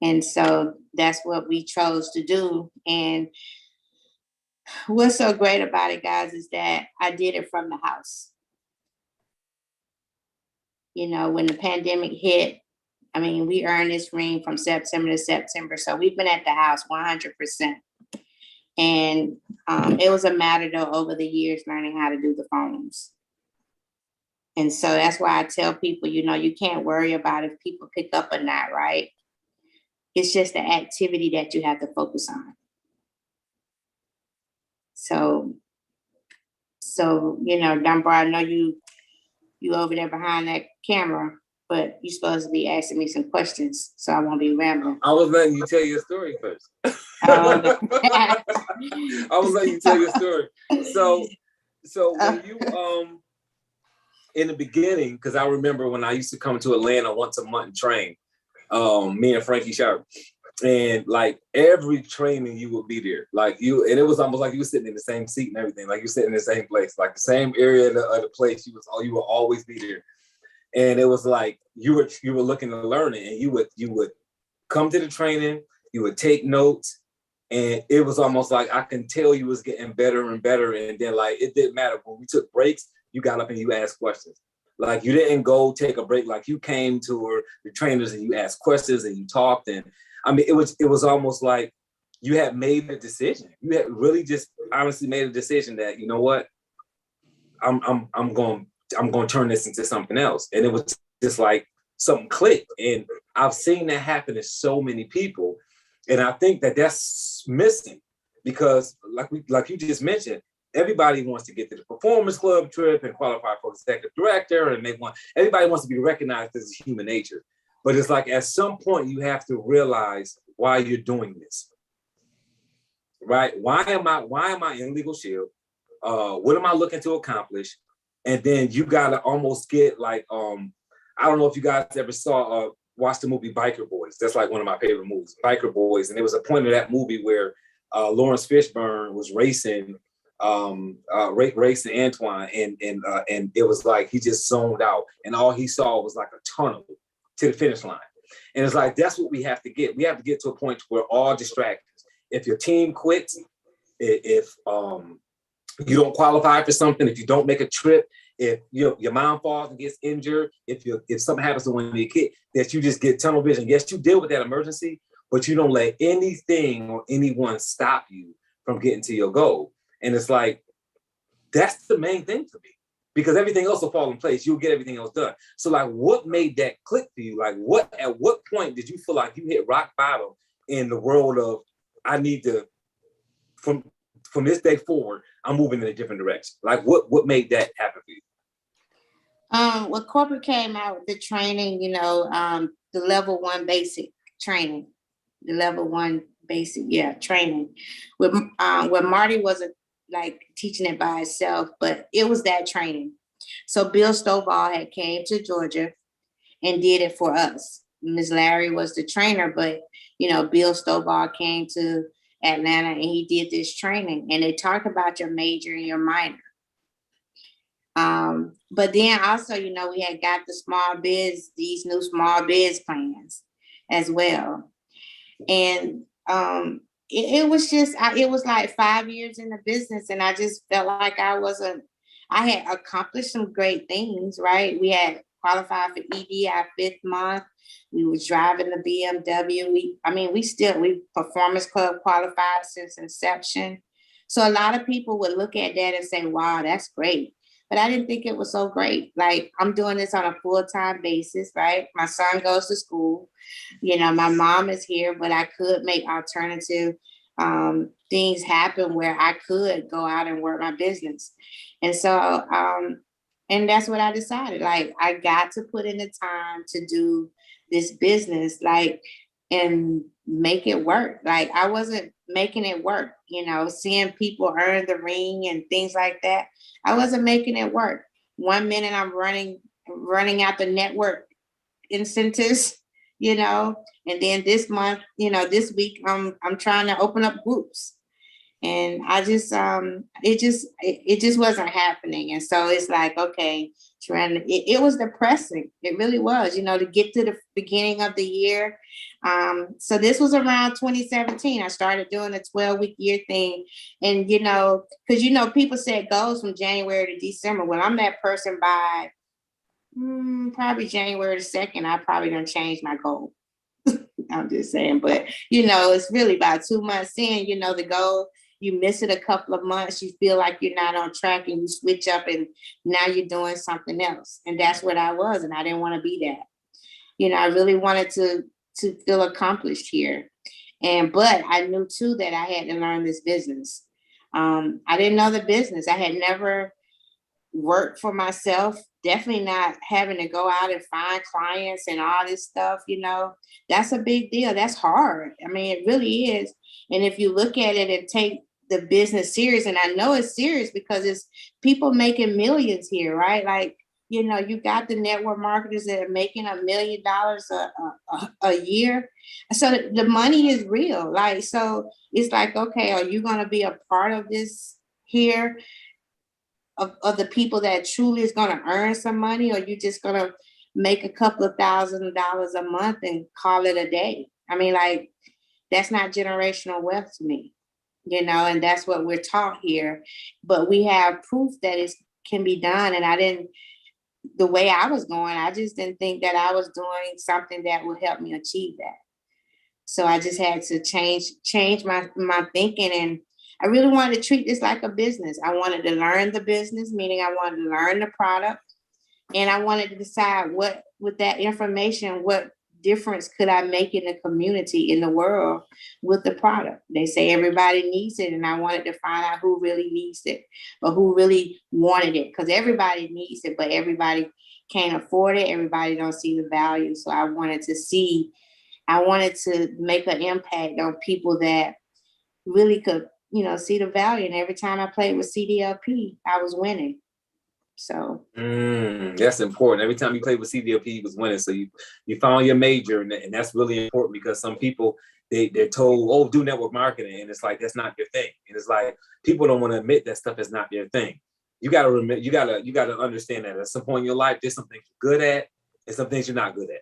And so that's what we chose to do. And what's so great about it, guys, is that I did it from the house. You know, when the pandemic hit, I mean, we earned this ring from September to September. So we've been at the house 100%. And it was a matter, though, over the years, learning how to do the phones. And so that's why I tell people, you know, you can't worry about if people pick up or not, right? It's just the activity that you have to focus on. So you know, Dunbar, I know you over there behind that camera, but you're supposed to be asking me some questions, so I won't be rambling. I was letting you tell your story first. I was letting you tell your story. So when you in the beginning, because I remember when I used to come to Atlanta once a month and train, me and Frankie Sharp, and like every training you would be there, like you, and it was almost like you were sitting in the same seat and everything, like you're sitting in the same place, like the same area of the place. You would always be there, and it was like you were looking to learn it, and you would come to the training, you would take notes, and it was almost like I can tell you was getting better and better. And then like it didn't matter when we took breaks, you got up and you asked questions. Like you didn't go take a break. Like you came to the trainers and you asked questions and you talked. And I mean, it was almost like you had made a decision. You had really just honestly made a decision that, you know what, I'm going to turn this into something else. And it was just like something clicked. And I've seen that happen to so many people. And I think that that's missing because like you just mentioned, everybody wants to get to the Performance Club trip and qualify for executive director, and everybody wants to be recognized as human nature. But it's like at some point you have to realize why you're doing this, right? Why am I in LegalShield? What am I looking to accomplish? And then you gotta almost get like, I don't know if you guys ever watched the movie Biker Boys. That's like one of my favorite movies, Biker Boys. And there was a point in that movie where Lawrence Fishburne was racing Antoine, and it was like he just zoned out, and all he saw was like a tunnel to the finish line. And it's like that's what we have to get. We have to get to a point where all distractions. If your team quits, if you don't qualify for something, if you don't make a trip, if your mom falls and gets injured, if something happens to one of your kids, that you just get tunnel vision. Yes, you deal with that emergency, but you don't let anything or anyone stop you from getting to your goal. And it's like, that's the main thing for me, because everything else will fall in place. You'll get everything else done. So like, what made that click for you? Like at what point did you feel like you hit rock bottom in the world of, I need to, from this day forward, I'm moving in a different direction? Like what made that happen for you? When corporate came out with the training, the level 1 basic training, training where Marty wasn't like teaching it by itself, but it was that training. So Bill Stovall had came to Georgia and did it for us. Ms. Larry was the trainer, but Bill Stovall came to Atlanta and he did this training, and they talk about your major and your minor. But then also, we had got these new small biz plans as well. And it was like 5 years in the business, and I just felt like I had accomplished some great things, right? We had qualified for ED our 5th month. We was driving the BMW. We Performance Club qualified since inception. So a lot of people would look at that and say, wow, that's great. But I didn't think it was so great. Like, I'm doing this on a full-time basis, right? My son goes to school. My mom is here, but I could make alternative things happen where I could go out and work my business. And so, and that's what I decided. Like, I got to put in the time to do this business, like, and make it work. Like, I wasn't making it work, seeing people earn the ring and things like that. I wasn't making it work. 1 minute I'm running out the network incentives, and then this month, this week, I'm trying to open up groups. And I just, it just wasn't happening. And so it's like, okay, it was depressing. It really was, to get to the beginning of the year. So this was around 2017. I started doing a 12-week year thing. And, because, people set goals from January to December. Well, I'm that person by probably January the 2nd, I probably gonna change my goal. I'm just saying, but, it's really about 2 months in, the goal. You miss it a couple of months, you feel like you're not on track, and you switch up, and now you're doing something else. And that's what I was, and I didn't want to be that. I really wanted to feel accomplished here. But I knew too that I had to learn this business. I didn't know the business. I had never worked for myself, definitely not having to go out and find clients and all this stuff. That's a big deal. That's hard. I mean, it really is. And if you look at it and take the business serious, and I know it's serious because it's people making millions here, right? Like, you got the network marketers that are making $1 million a year. So the money is real. Like, so it's like, okay, are you going to be a part of this here? Of the people that truly is going to earn some money, or you just going to make a couple of $1,000s a month and call it a day? I mean, like, that's not generational wealth to me, and that's what we're taught here. But we have proof that it can be done. And the way I was going, I just didn't think that I was doing something that would help me achieve that. So I just had to change my thinking, and I really wanted to treat this like a business. I wanted to learn the business, meaning I wanted to learn the product, and I wanted to decide what, with that information, what difference could I make in the community, in the world, with the product. They say everybody needs it, and I wanted to find out who really needs it, or who really wanted it, because everybody needs it, but everybody can't afford it. Everybody don't see the value. So I wanted to make an impact on people that really could, see the value. And every time I played with CDLP, I was winning. So that's important. Every time you played with CDLP, you was winning. So you found your major, and that's really important, because some people they're told, oh, do network marketing, and it's like that's not your thing. And it's like people don't want to admit that stuff is not their thing. You got to remember, you got to understand that at some point in your life, there's some things you're good at and some things you're not good at.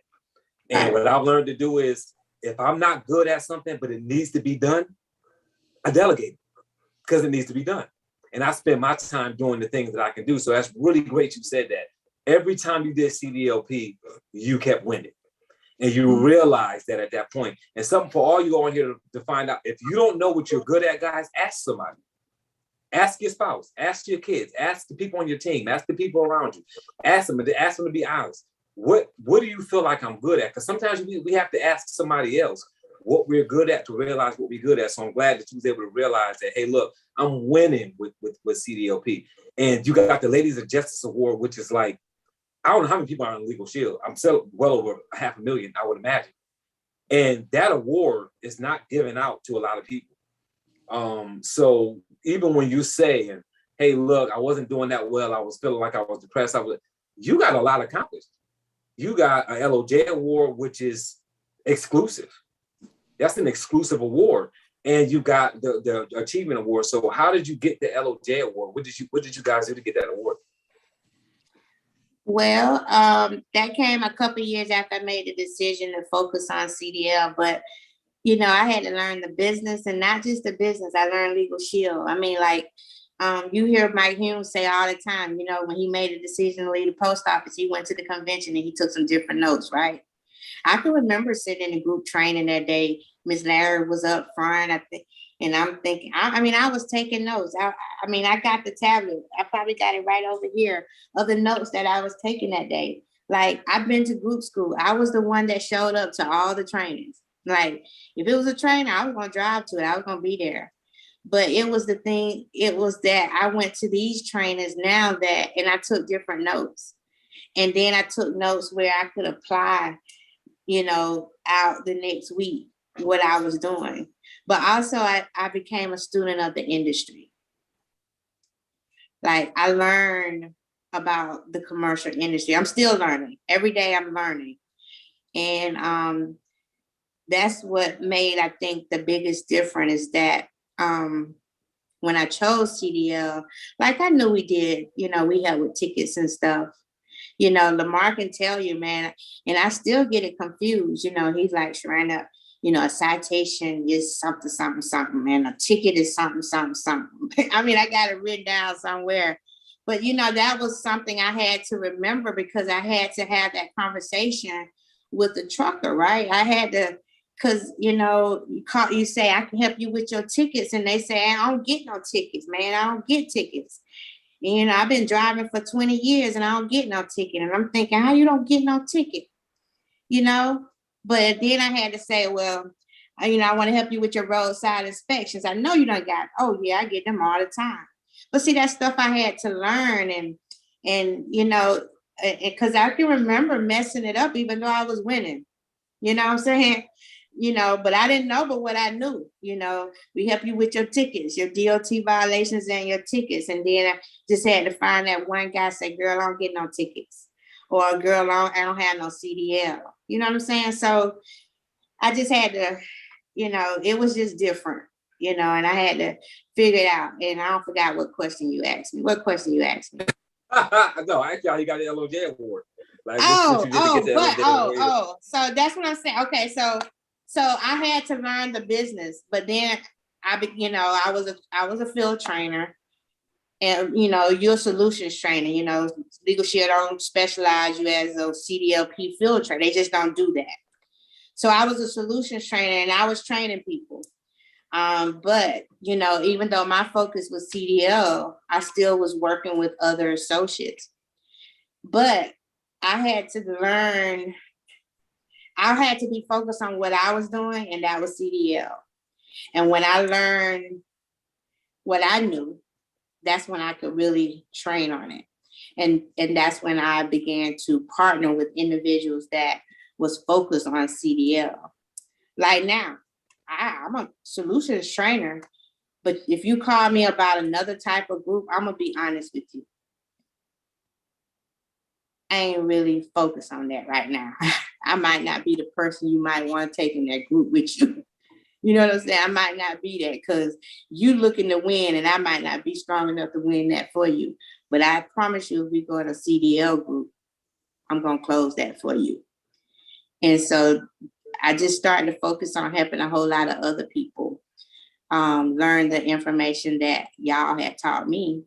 And what I've learned to do is, if I'm not good at something but it needs to be done, I delegate because it needs to be done. And I spend my time doing the things that I can do. So that's really great you said that. Every time you did CDLP, you kept winning. And you realize that at that point. And something for all you on here to find out, if you don't know what you're good at, guys, ask somebody. Ask your spouse, ask your kids, ask the people on your team, ask the people around you. Ask them to be honest. What do you feel like I'm good at? Because sometimes we have to ask somebody else what we're good at to realize what we're good at. So I'm glad that you was able to realize that, hey, look, I'm winning with CDLP. And you got the Ladies of Justice Award, which is like, I don't know how many people are on LegalShield. I'm selling well over 500,000, I would imagine. And that award is not given out to a lot of people. So even when you say, and hey, look, I wasn't doing that well. I was feeling like I was depressed. You got a lot accomplished. You got an LOJ award, which is exclusive. That's an exclusive award. And you got the achievement award. So how did you get the LOJ award? What did you guys do to get that award? Well, that came a couple of years after I made the decision to focus on CDL, but you know, I had to learn the business, and not just the business. I learned LegalShield. I mean, like, you hear Mike Hume say all the time, you know, when he made a decision to leave the post office, he went to the convention and he took some different notes, right? I can remember sitting in a group training that day. Miss Larry was up front, I think, and I'm thinking, I mean, I was taking notes. I mean, I got the tablet. I probably got it right over here of the notes that I was taking that day. Like, I've been to group school. I was the one that showed up to all the trainings. Like, if it was a trainer, I was going to drive to it. I was going to be there. But it was the thing, it was that I went to these trainers now and I took different notes. And then I took notes where I could apply, you know, out the next week, what I was doing. But also I became a student of the industry. Like, I learned about the commercial industry. I'm still learning. Every day I'm learning. And that's what made, I think, the biggest difference is that when I chose CDL, like, I knew we did, you know, we help with tickets and stuff. You know, Lamar can tell you, man, and I still get it confused. You know, he's like, Sharanda, you know, a citation is something, something, something, and a ticket is something, something, something. I mean, I got it written down somewhere. But, you know, that was something I had to remember because I had to have that conversation with the trucker, right? I had to, because, you know, you say, I can help you with your tickets. And they say, I don't get no tickets, man. I don't get tickets. And, you know, I've been driving for 20 years and I don't get no ticket. And I'm thinking, how you don't get no ticket? You know? But then I had to say, well, you know, I want to help you with your roadside inspections. I know you don't got, oh yeah, I get them all the time. But see, that stuff I had to learn and you know, because I can remember messing it up even though I was winning. You know what I'm saying? You know, but I didn't know but what I knew. You know, we help you with your tickets, your DOT violations and your tickets. And then I just had to find that one guy say, girl, I don't get no tickets. Or girl, I don't have no CDL. You know what I'm saying? So I just had to, you know, it was just different, you know, and I had to figure it out. And I don't forget what question you asked me. What question you asked me? No, actually, how you got the LOJ award. Like, So that's what I'm saying. Okay, so I had to learn the business, but then you know, I was a field trainer, and you know, you're a solutions trainer. You know, LegalShield don't specialize you as a CDLP field trainer. They just don't do that. So I was a solutions trainer, and I was training people. But you know, even though my focus was CDL, I still was working with other associates. But I had to learn, I had to be focused on what I was doing, and that was CDL. And when I learned what I knew, that's when I could really train on it. And that's when I began to partner with individuals that was focused on CDL. Like now, I'm a solutions trainer, but if you call me about another type of group, I'm gonna be honest with you. I ain't really focused on that right now. I might not be the person you might want to take in that group with you. You know what I'm saying? I might not be that because you looking to win and I might not be strong enough to win that for you. But I promise you, if we go in a CDL group, I'm going to close that for you. And so I just started to focus on helping a whole lot of other people learn the information that y'all had taught me.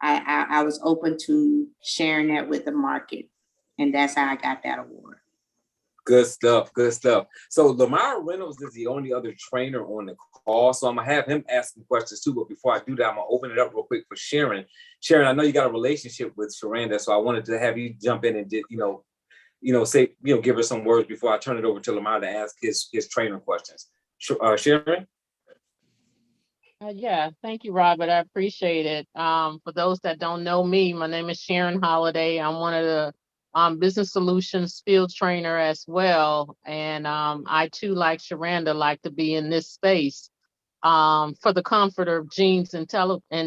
I was open to sharing that with the market. And that's how I got that award. Good stuff. Good stuff. So Lamar Reynolds is the only other trainer on the call. So I'm going to have him ask some questions too. But before I do that, I'm going to open it up real quick for Sharon. Sharon, I know you got a relationship with Sharanda. So I wanted to have you jump in and, say, give her some words before I turn it over to Lamar to ask his trainer questions. Sharon? Yeah, thank you, Robert. I appreciate it. For those that don't know me, my name is Sharon Holiday. I'm one of the business solutions field trainer as well. And I too, like Sharanda, like to be in this space. for the comfort of jeans and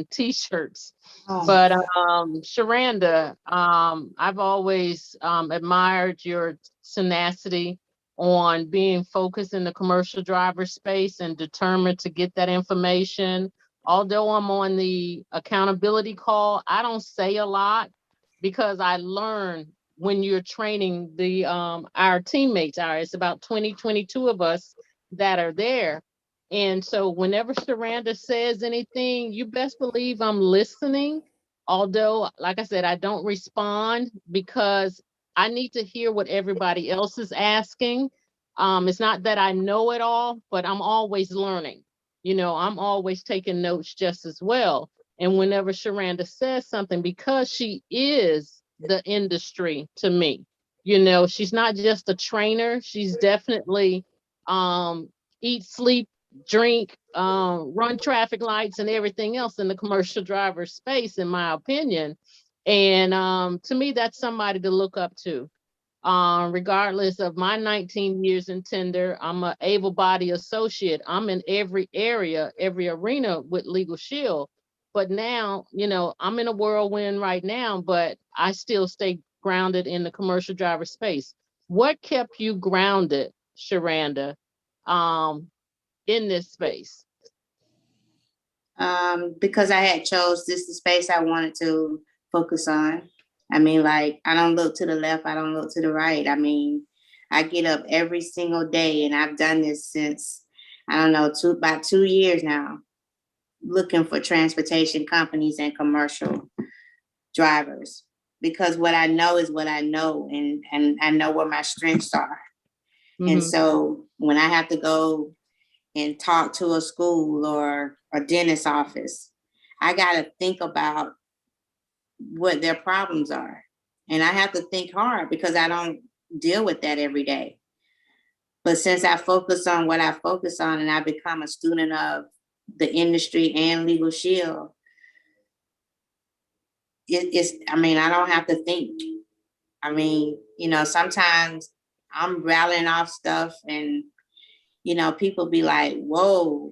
t-shirts. Oh. But Sharanda, I've always admired your tenacity on being focused in the commercial driver space and determined to get that information. Although I'm on the accountability call, I don't say a lot because I learn when you're training the our teammates. It's about 22 of us that are there. And so whenever Sharanda says anything, you best believe I'm listening. Although, like I said, I don't respond because I need to hear what everybody else is asking. It's not that I know it all, but I'm always learning. You know, I'm always taking notes just as well. And whenever Sharanda says something, because she is the industry to me, you know, she's not just a trainer. She's definitely eat, sleep, drink, run traffic lights and everything else in the commercial driver space, in my opinion. And to me, that's somebody to look up to. Regardless of my 19 years in tender, I'm an able-bodied associate. I'm in every area, every arena with LegalShield. But now, you know, I'm in a whirlwind right now, but I still stay grounded in the commercial driver space. What kept you grounded, Sharanda, in this space? Because I had chose this the space I wanted to focus on. I mean, like, I don't look to the left, I don't look to the right. I mean, I get up every single day, and I've done this since, I don't know, about 2 years now, looking for transportation companies and commercial drivers, because what I know is what I know, and I know where my strengths are. Mm-hmm. And so when I have to go and talk to a school or a dentist office, I got to think about what their problems are. And I have to think hard because I don't deal with that every day. But since I focus on what I focus on and I become a student of the industry and LegalShield, I mean, I don't have to think. I mean, you know, sometimes I'm rattling off stuff and, you know, people be like, whoa.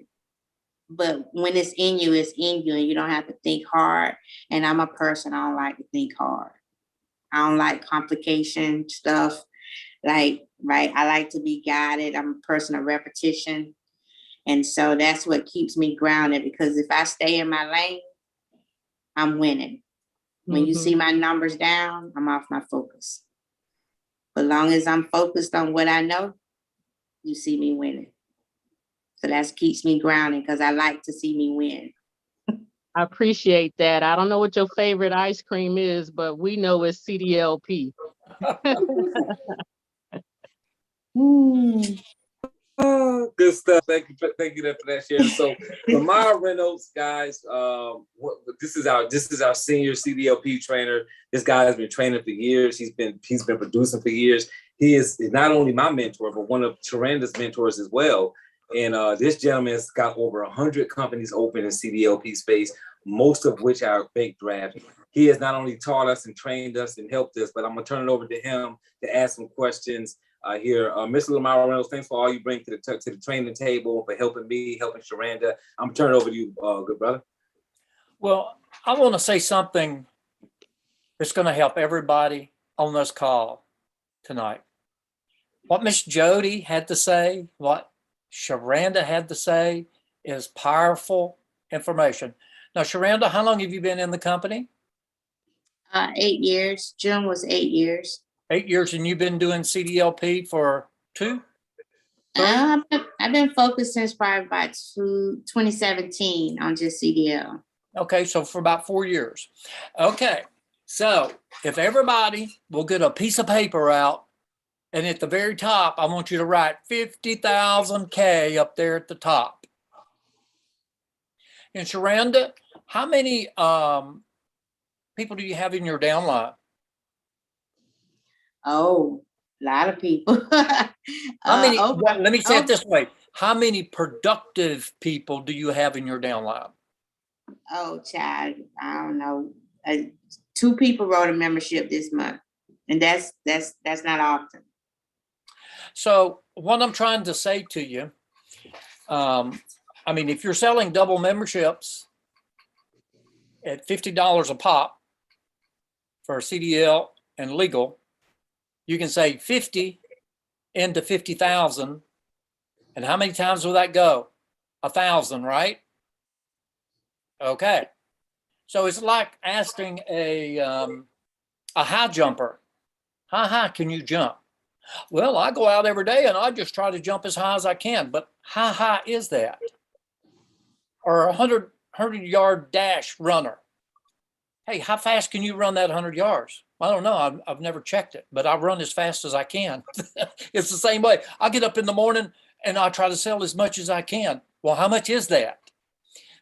But when it's in you, and you don't have to think hard. And I'm a person, I don't like to think hard. I don't like complication stuff. Like, right, I like to be guided. I'm a person of repetition. And so that's what keeps me grounded, because if I stay in my lane, I'm winning. When you see my numbers down, I'm off my focus. But long as I'm focused on what I know, you see me winning. So that keeps me grounded because I like to see me win. I appreciate that. I don't know what your favorite ice cream is, but we know it's CDLP. Good stuff. Thank you for that, Sharon. So Lamar Reynolds, guys, this is our senior CDLP trainer. This guy has been training for years. He's been producing for years. He is not only my mentor, but one of Sharanda's mentors as well. And this gentleman has got over 100 companies open in CDLP space, most of which are bank draft. He has not only taught us and trained us and helped us, but I'm gonna turn it over to him to ask some questions here. Mr. Lamar Reynolds, thanks for all you bring to the training table, for helping me, helping Sharanda. I'm turning it over to you, good brother. Well, I want to say something that's going to help everybody on this call tonight. What Miss Jody had to say, what Sharanda had to say is powerful information. Now, Sharanda, how long have you been in the company? 8 years. June was 8 years. 8 years, and you've been doing CDLP for 2? I've been focused since probably about 2017 on just CDL. Okay, so for about 4 years. Okay, so if everybody will get a piece of paper out, and at the very top, I want you to write 50,000 K up there at the top. And Sharanda, how many people do you have in your downline? Oh, a lot of people. How many? Let me say it this way. How many productive people do you have in your downline? Oh, child, I don't know. 2 people wrote a membership this month, and that's not often. So what I'm trying to say to you, I mean, if you're selling double memberships at $50 a pop for CDL and legal, you can say 50 into 50,000. And how many times will that go? 1,000, right? Okay. So it's like asking a high jumper, how high can you jump? Well, I go out every day and I just try to jump as high as I can, but how high is that? Or a 100-yard dash runner. Hey, how fast can you run that 100 yards? I don't know. I've never checked it, but I run as fast as I can. It's the same way. I get up in the morning and I try to sell as much as I can. Well, how much is that?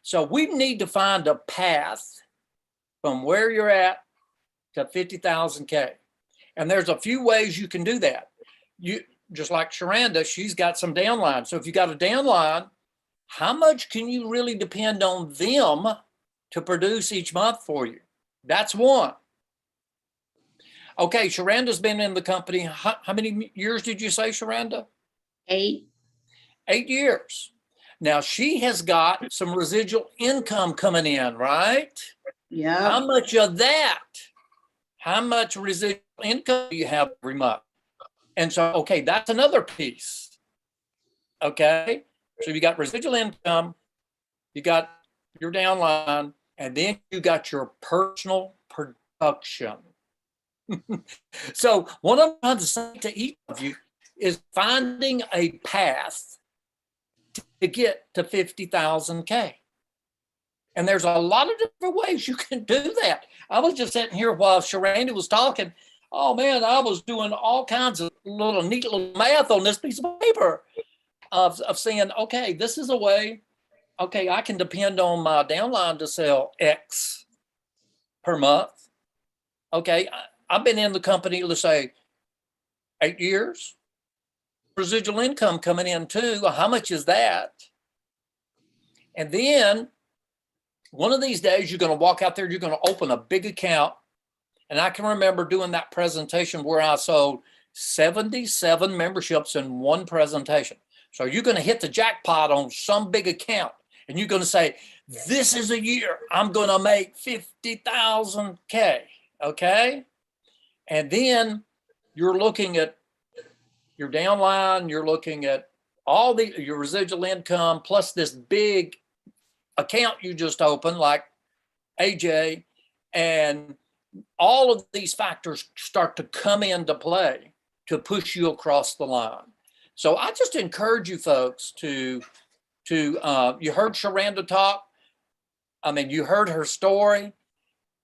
So we need to find a path from where you're at to 50,000 K. And there's a few ways you can do that. You just like Sharanda, she's got some downline. So if you got a downline, how much can you really depend on them to produce each month for you? That's one. Okay, Sharanda's been in the company. How many years did you say, Sharanda? 8. 8 years. Now she has got some residual income coming in, right? Yeah. How much of that? How much residual income do you have every month? And so, okay, that's another piece. Okay, so you got residual income, you got your downline, and then you got your personal production. So what I'm trying to say to each of you is finding a path to get to 50,000 K. And there's a lot of different ways you can do that. I was just sitting here while Sharanda was talking. Oh man, I was doing all kinds of neat little math on this piece of paper of saying, okay, this is a way, okay, I can depend on my downline to sell X per month. Okay, I've been in the company, let's say 8 years. Residual income coming in too. How much is that? And then one of these days, you're going to walk out there, you're going to open a big account. And I can remember doing that presentation where I sold 77 memberships in one presentation. So you're going to hit the jackpot on some big account and you're going to say, this is a year I'm going to make 50,000 K. Okay. And then you're looking at your downline, you're looking at all your residual income plus this big account you just opened like AJ, and all of these factors start to come into play to push you across the line. So I just encourage you folks to you heard Sharanda talk. I mean, you heard her story.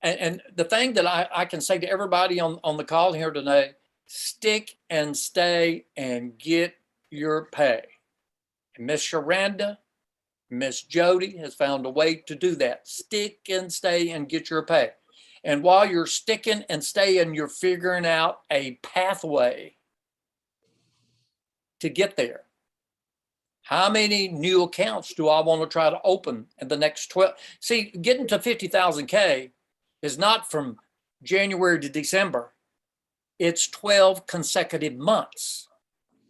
And the thing that I can say to everybody on the call here today, stick and stay and get your pay. And Miss Sharanda, Miss Jody has found a way to do that. Stick and stay and get your pay. And while you're sticking and staying, you're figuring out a pathway to get there. How many new accounts do I want to try to open in the next 12? See, getting to 50,000 K is not from January to December. It's 12 consecutive months.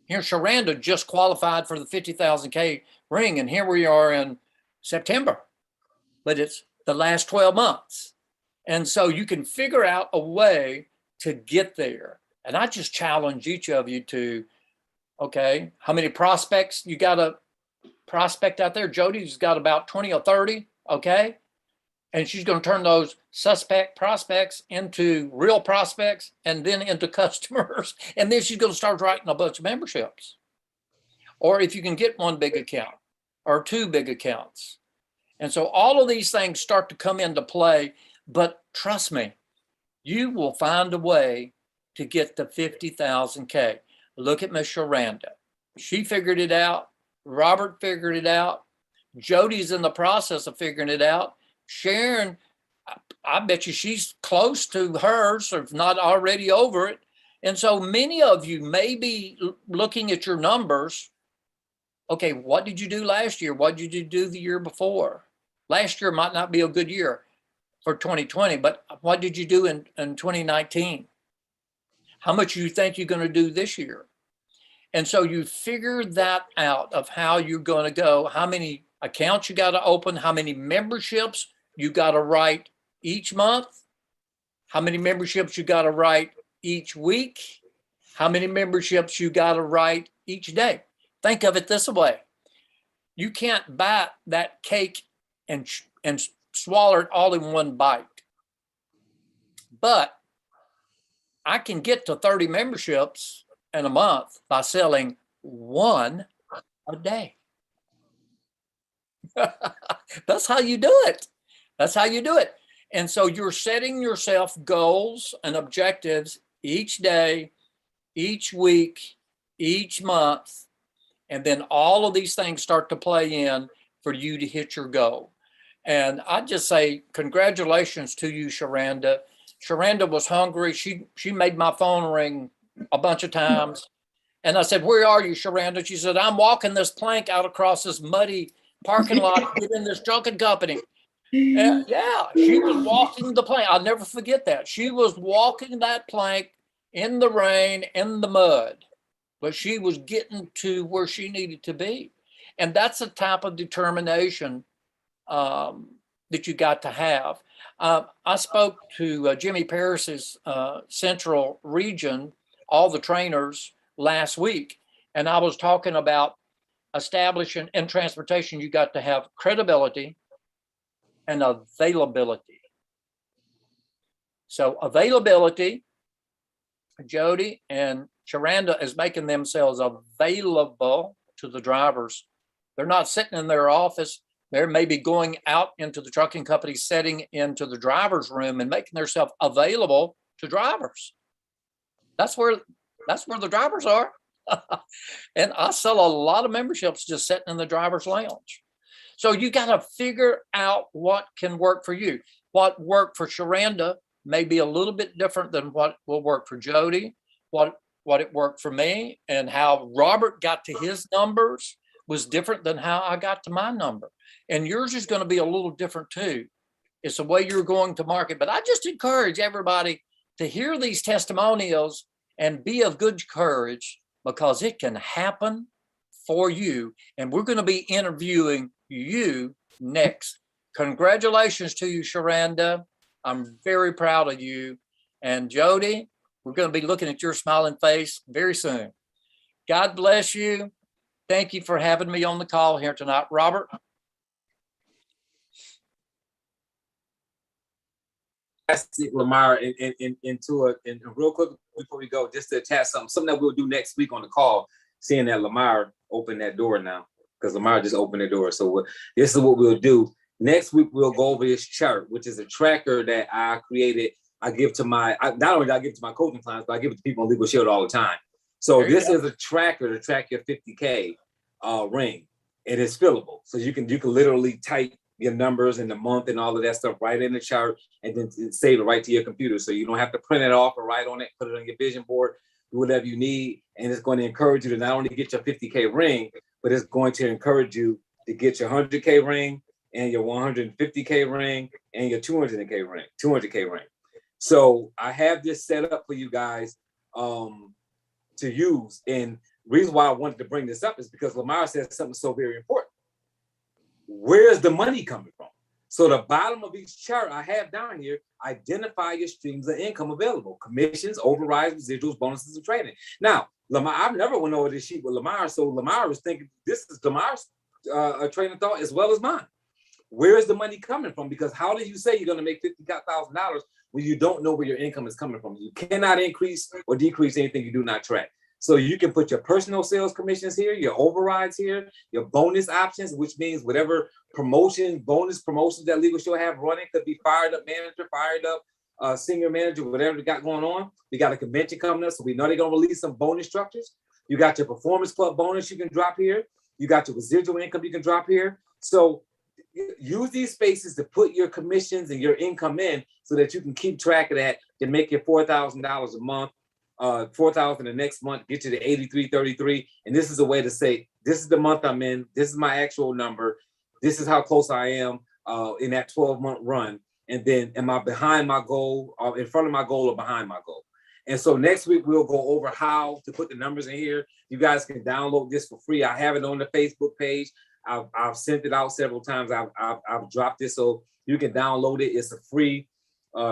Here, Sharanda just qualified for the 50,000 K ring, and here we are in September, but it's the last 12 months. And so you can figure out a way to get there. And I just challenge each of you to, okay, how many prospects you got to prospect out there? Jody's got about 20 or 30, okay? And she's going to turn those suspect prospects into real prospects and then into customers. And then she's going to start writing a bunch of memberships. Or if you can get one big account or two big accounts. And so all of these things start to come into play. But trust me, you will find a way to get to 50,000 K. Look at Miss Sharanda. She figured it out. Robert figured it out. Jody's in the process of figuring it out. Sharon, I bet you she's close to hers, or if not already over it. And so many of you may be looking at your numbers. Okay, what did you do last year? What did you do the year before? Last year might not be a good year for 2020, but what did you do in 2019? How much do you think you're going to do this year? And so you figure that out of how you're going to go, how many accounts you got to open, how many memberships you got to write each month, how many memberships you got to write each week, how many memberships you got to write each day. Think of it this way. You can't bite that cake and swallow it all in one bite. But I can get to 30 memberships in a month by selling one a day. That's how you do it. That's how you do it. And so you're setting yourself goals and objectives each day, each week, each month, and then all of these things start to play in for you to hit your goal. And I just say congratulations to you, Sharanda. Sharanda was hungry. She made my phone ring a bunch of times. And I said, where are you, Sharanda? She said, I'm walking this plank out across this muddy parking lot to get in this drunken company. And yeah, she was walking the plank. I'll never forget that. She was walking that plank in the rain, in the mud, but she was getting to where she needed to be. And that's the type of determination that you got to have. I spoke to Jimmy Paris's Central Region, all the trainers last week, and I was talking about establishing in transportation, you got to have credibility and availability. So availability, Jody and Sharanda is making themselves available to the drivers. They're not sitting in their office. They're maybe going out into the trucking company, setting into the driver's room and making themselves available to drivers. That's where the drivers are. And I sell a lot of memberships just sitting in the driver's lounge. So you got to figure out what can work for you. What worked for Sharanda may be a little bit different than what will work for Jody, what it worked for me, and how Robert got to his numbers was different than how I got to my number. And yours is going to be a little different too. It's the way you're going to market. But I just encourage everybody to hear these testimonials and be of good courage, because it can happen for you. And we're going to be interviewing you next. Congratulations to you, Sharanda. I'm very proud of you. And Jody, we're going to be looking at your smiling face very soon. God bless you. Thank you for having me on the call here tonight. Robert? Lamar, and real quick before we go, just to attach something that we'll do next week on the call, seeing that Lamar opened that door now, because Lamar just opened the door. So this is what we'll do. Next week, we'll go over this chart, which is a tracker that I created. I give to not only do I give to my coaching clients, but I give it to people on LegalShield all the time. So this is a tracker to track your 50K ring. It is fillable. So you can literally type your numbers and the month and all of that stuff right in the chart, and then save it right to your computer. So you don't have to print it off or write on it, put it on your vision board, do whatever you need. And it's going to encourage you to not only get your 50K ring, but it's going to encourage you to get your 100K ring and your 150K ring and your 200K ring. So I have this set up for you guys to use. And the reason why I wanted to bring this up is because Lamar said something so very important. Where's the money coming from? So the bottom of each chart I have down here, identify your streams of income available: commissions, overrides, residuals, bonuses, and trading. Now, Lamar, I've never went over this sheet with Lamar, so Lamar was thinking this is Lamar's train of thought as well as mine. Where is the money coming from? Because how do you say you're going to make $50,000 when you don't know where your income is coming from? You cannot increase or decrease anything you do not track. So you can put your personal sales commissions here, your overrides here, your bonus options, which means whatever bonus promotions that LegalShield have running, could be fired up manager, fired up senior manager, whatever they got going on. We got a convention coming up, so we know they're going to release some bonus structures. You got your performance club bonus you can drop here. You got your residual income you can drop here. So use these spaces to put your commissions and your income in so that you can keep track of that to make your $4,000 a month. 4,000 the next month, get you to 8333. And this is a way to say, this is the month I'm in. This is my actual number. This is how close I am in that 12-month run. And then am I behind my goal, or in front of my goal, or behind my goal? And so next week, we'll go over how to put the numbers in here. You guys can download this for free. I have it on the Facebook page. I've sent it out several times. I've dropped it so you can download it. It's a free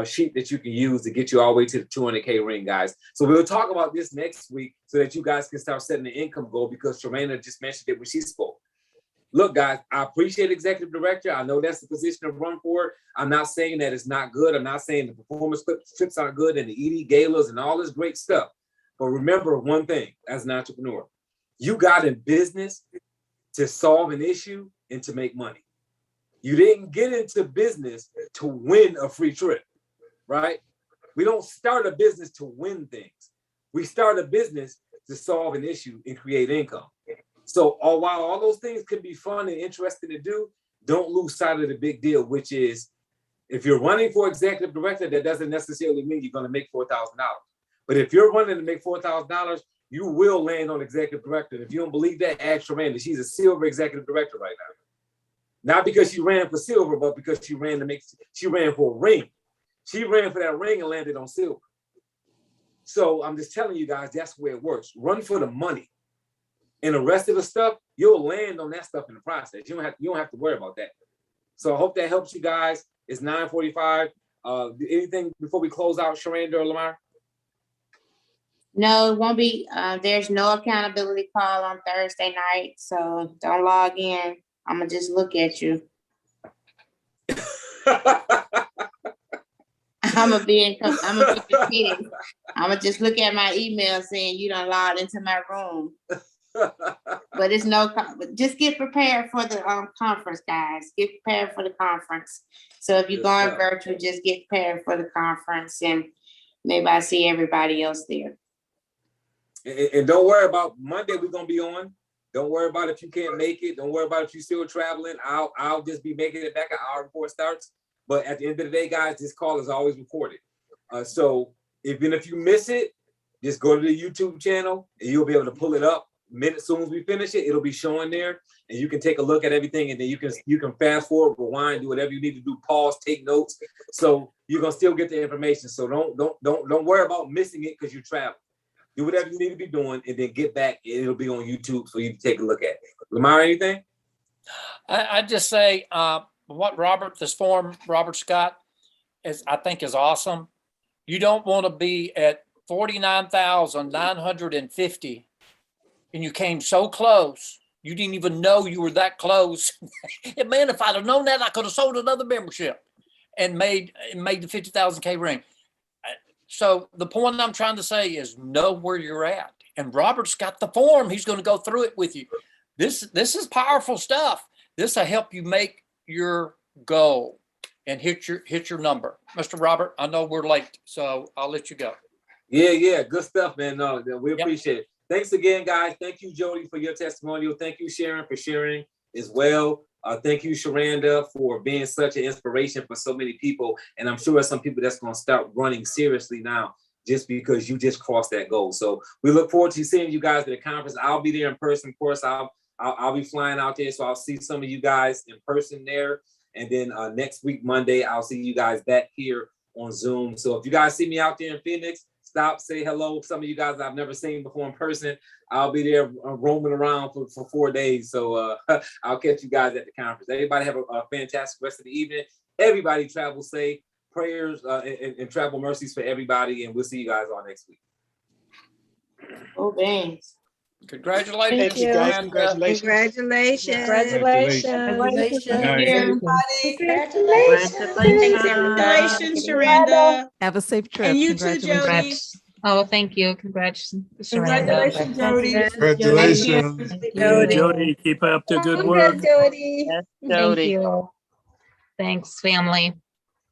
sheet that you can use to get you all the way to the 200K ring, guys. So we'll talk about this next week so that you guys can start setting the income goal, because Sharanda just mentioned it when she spoke. Look, guys, I appreciate executive director. I know that's the position to run for. I'm not saying that it's not good. I'm not saying the performance trips aren't good and the ED galas and all this great stuff. But remember one thing, as an entrepreneur, you got in business to solve an issue and to make money. You didn't get into business to win a free trip, right? We don't start a business to win things. We start a business to solve an issue and create income. So while all those things can be fun and interesting to do, don't lose sight of the big deal, which is if you're running for executive director, that doesn't necessarily mean you're going to make $4,000. But if you're running to make $4,000, you will land on executive director. And if you don't believe that, ask Sharanda. She's a silver executive director right now. Not because she ran for silver, but because she ran for a ring. She ran for that ring and landed on silver. So I'm just telling you guys, that's where it works. Run for the money. And the rest of the stuff, you'll land on that stuff in the process. You don't have to worry about that. So I hope that helps you guys. It's 9:45. Anything before we close out, Sharanda or Lamar? No, it won't be. There's no accountability call on Thursday night, so don't log in. I'm gonna just look at you. I'm gonna be confused. I'm gonna just look at my email saying you done logged into my room. But it's no. Just get prepared for the conference, guys. Get prepared for the conference. So if you're going virtual, just get prepared for the conference, and maybe I see everybody else there. And don't worry about Monday. We're gonna be on. Don't worry about if you can't make it. Don't worry about if you're still traveling. I'll just be making it back an hour before it starts. But at the end of the day, guys, this call is always recorded. So even if you miss it, just go to the YouTube channel and you'll be able to pull it up. As soon as we finish it, it'll be showing there, and you can take a look at everything, and then you can fast forward, rewind, do whatever you need to do, pause, take notes. So you're gonna still get the information. So don't worry about missing it because you travel. Do whatever you need to be doing, and then get back. And it'll be on YouTube for you to take a look at. Lamar, anything? I just say what this form, Robert Scott, I think is awesome. You don't want to be at 49,950 and you came so close, you didn't even know you were that close. And man, if I'd have known that, I could have sold another membership and made the 50,000K ring. So the point I'm trying to say is know where you're at. And Robert's got the form. He's going to go through it with you. This is powerful stuff. This will help you make your goal and hit your number. Mr. Robert, I know we're late, so I'll let you go. Yeah. Good stuff, man. No, we appreciate it. Thanks again, guys. Thank you, Jody, for your testimonial. Thank you, Sharon, for sharing as well. Thank you, Sharanda, for being such an inspiration for so many people. And I'm sure there's some people that's going to start running seriously now just because you just crossed that goal. So we look forward to seeing you guys at the conference. I'll be there in person. Of course, I'll be flying out there. So I'll see some of you guys in person there. And then next week, Monday, I'll see you guys back here on Zoom. So if you guys see me out there in Phoenix, stop, say hello. Some of you guys I've never seen before in person. I'll be there roaming around for 4 days. So I'll catch you guys at the conference. Everybody have a fantastic rest of the evening. Everybody travel safe. Prayers and travel mercies for everybody. And we'll see you guys all next week. Oh, thanks. Congratulations. Thank you, guys. Congratulations. Congratulations. Congratulations, Sharanda. Have a safe trip. And you too, Jody. Congrats. Oh, thank you. Congrats, Sharanda. Congratulations, Jody. Congratulations. Yeah, Jody, keep up the good work. Jody. Yes, Thank Jody. you. Thanks, family.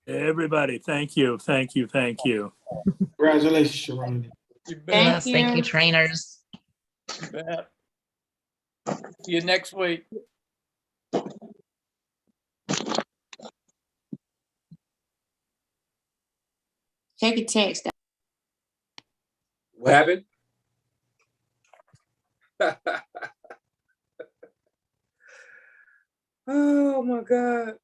Everybody, thank you. Thank you. Thank you. Congratulations, Sharanda. Yes, thank you, trainers. You bet. See you next week. Check your text. What happened? Oh my God.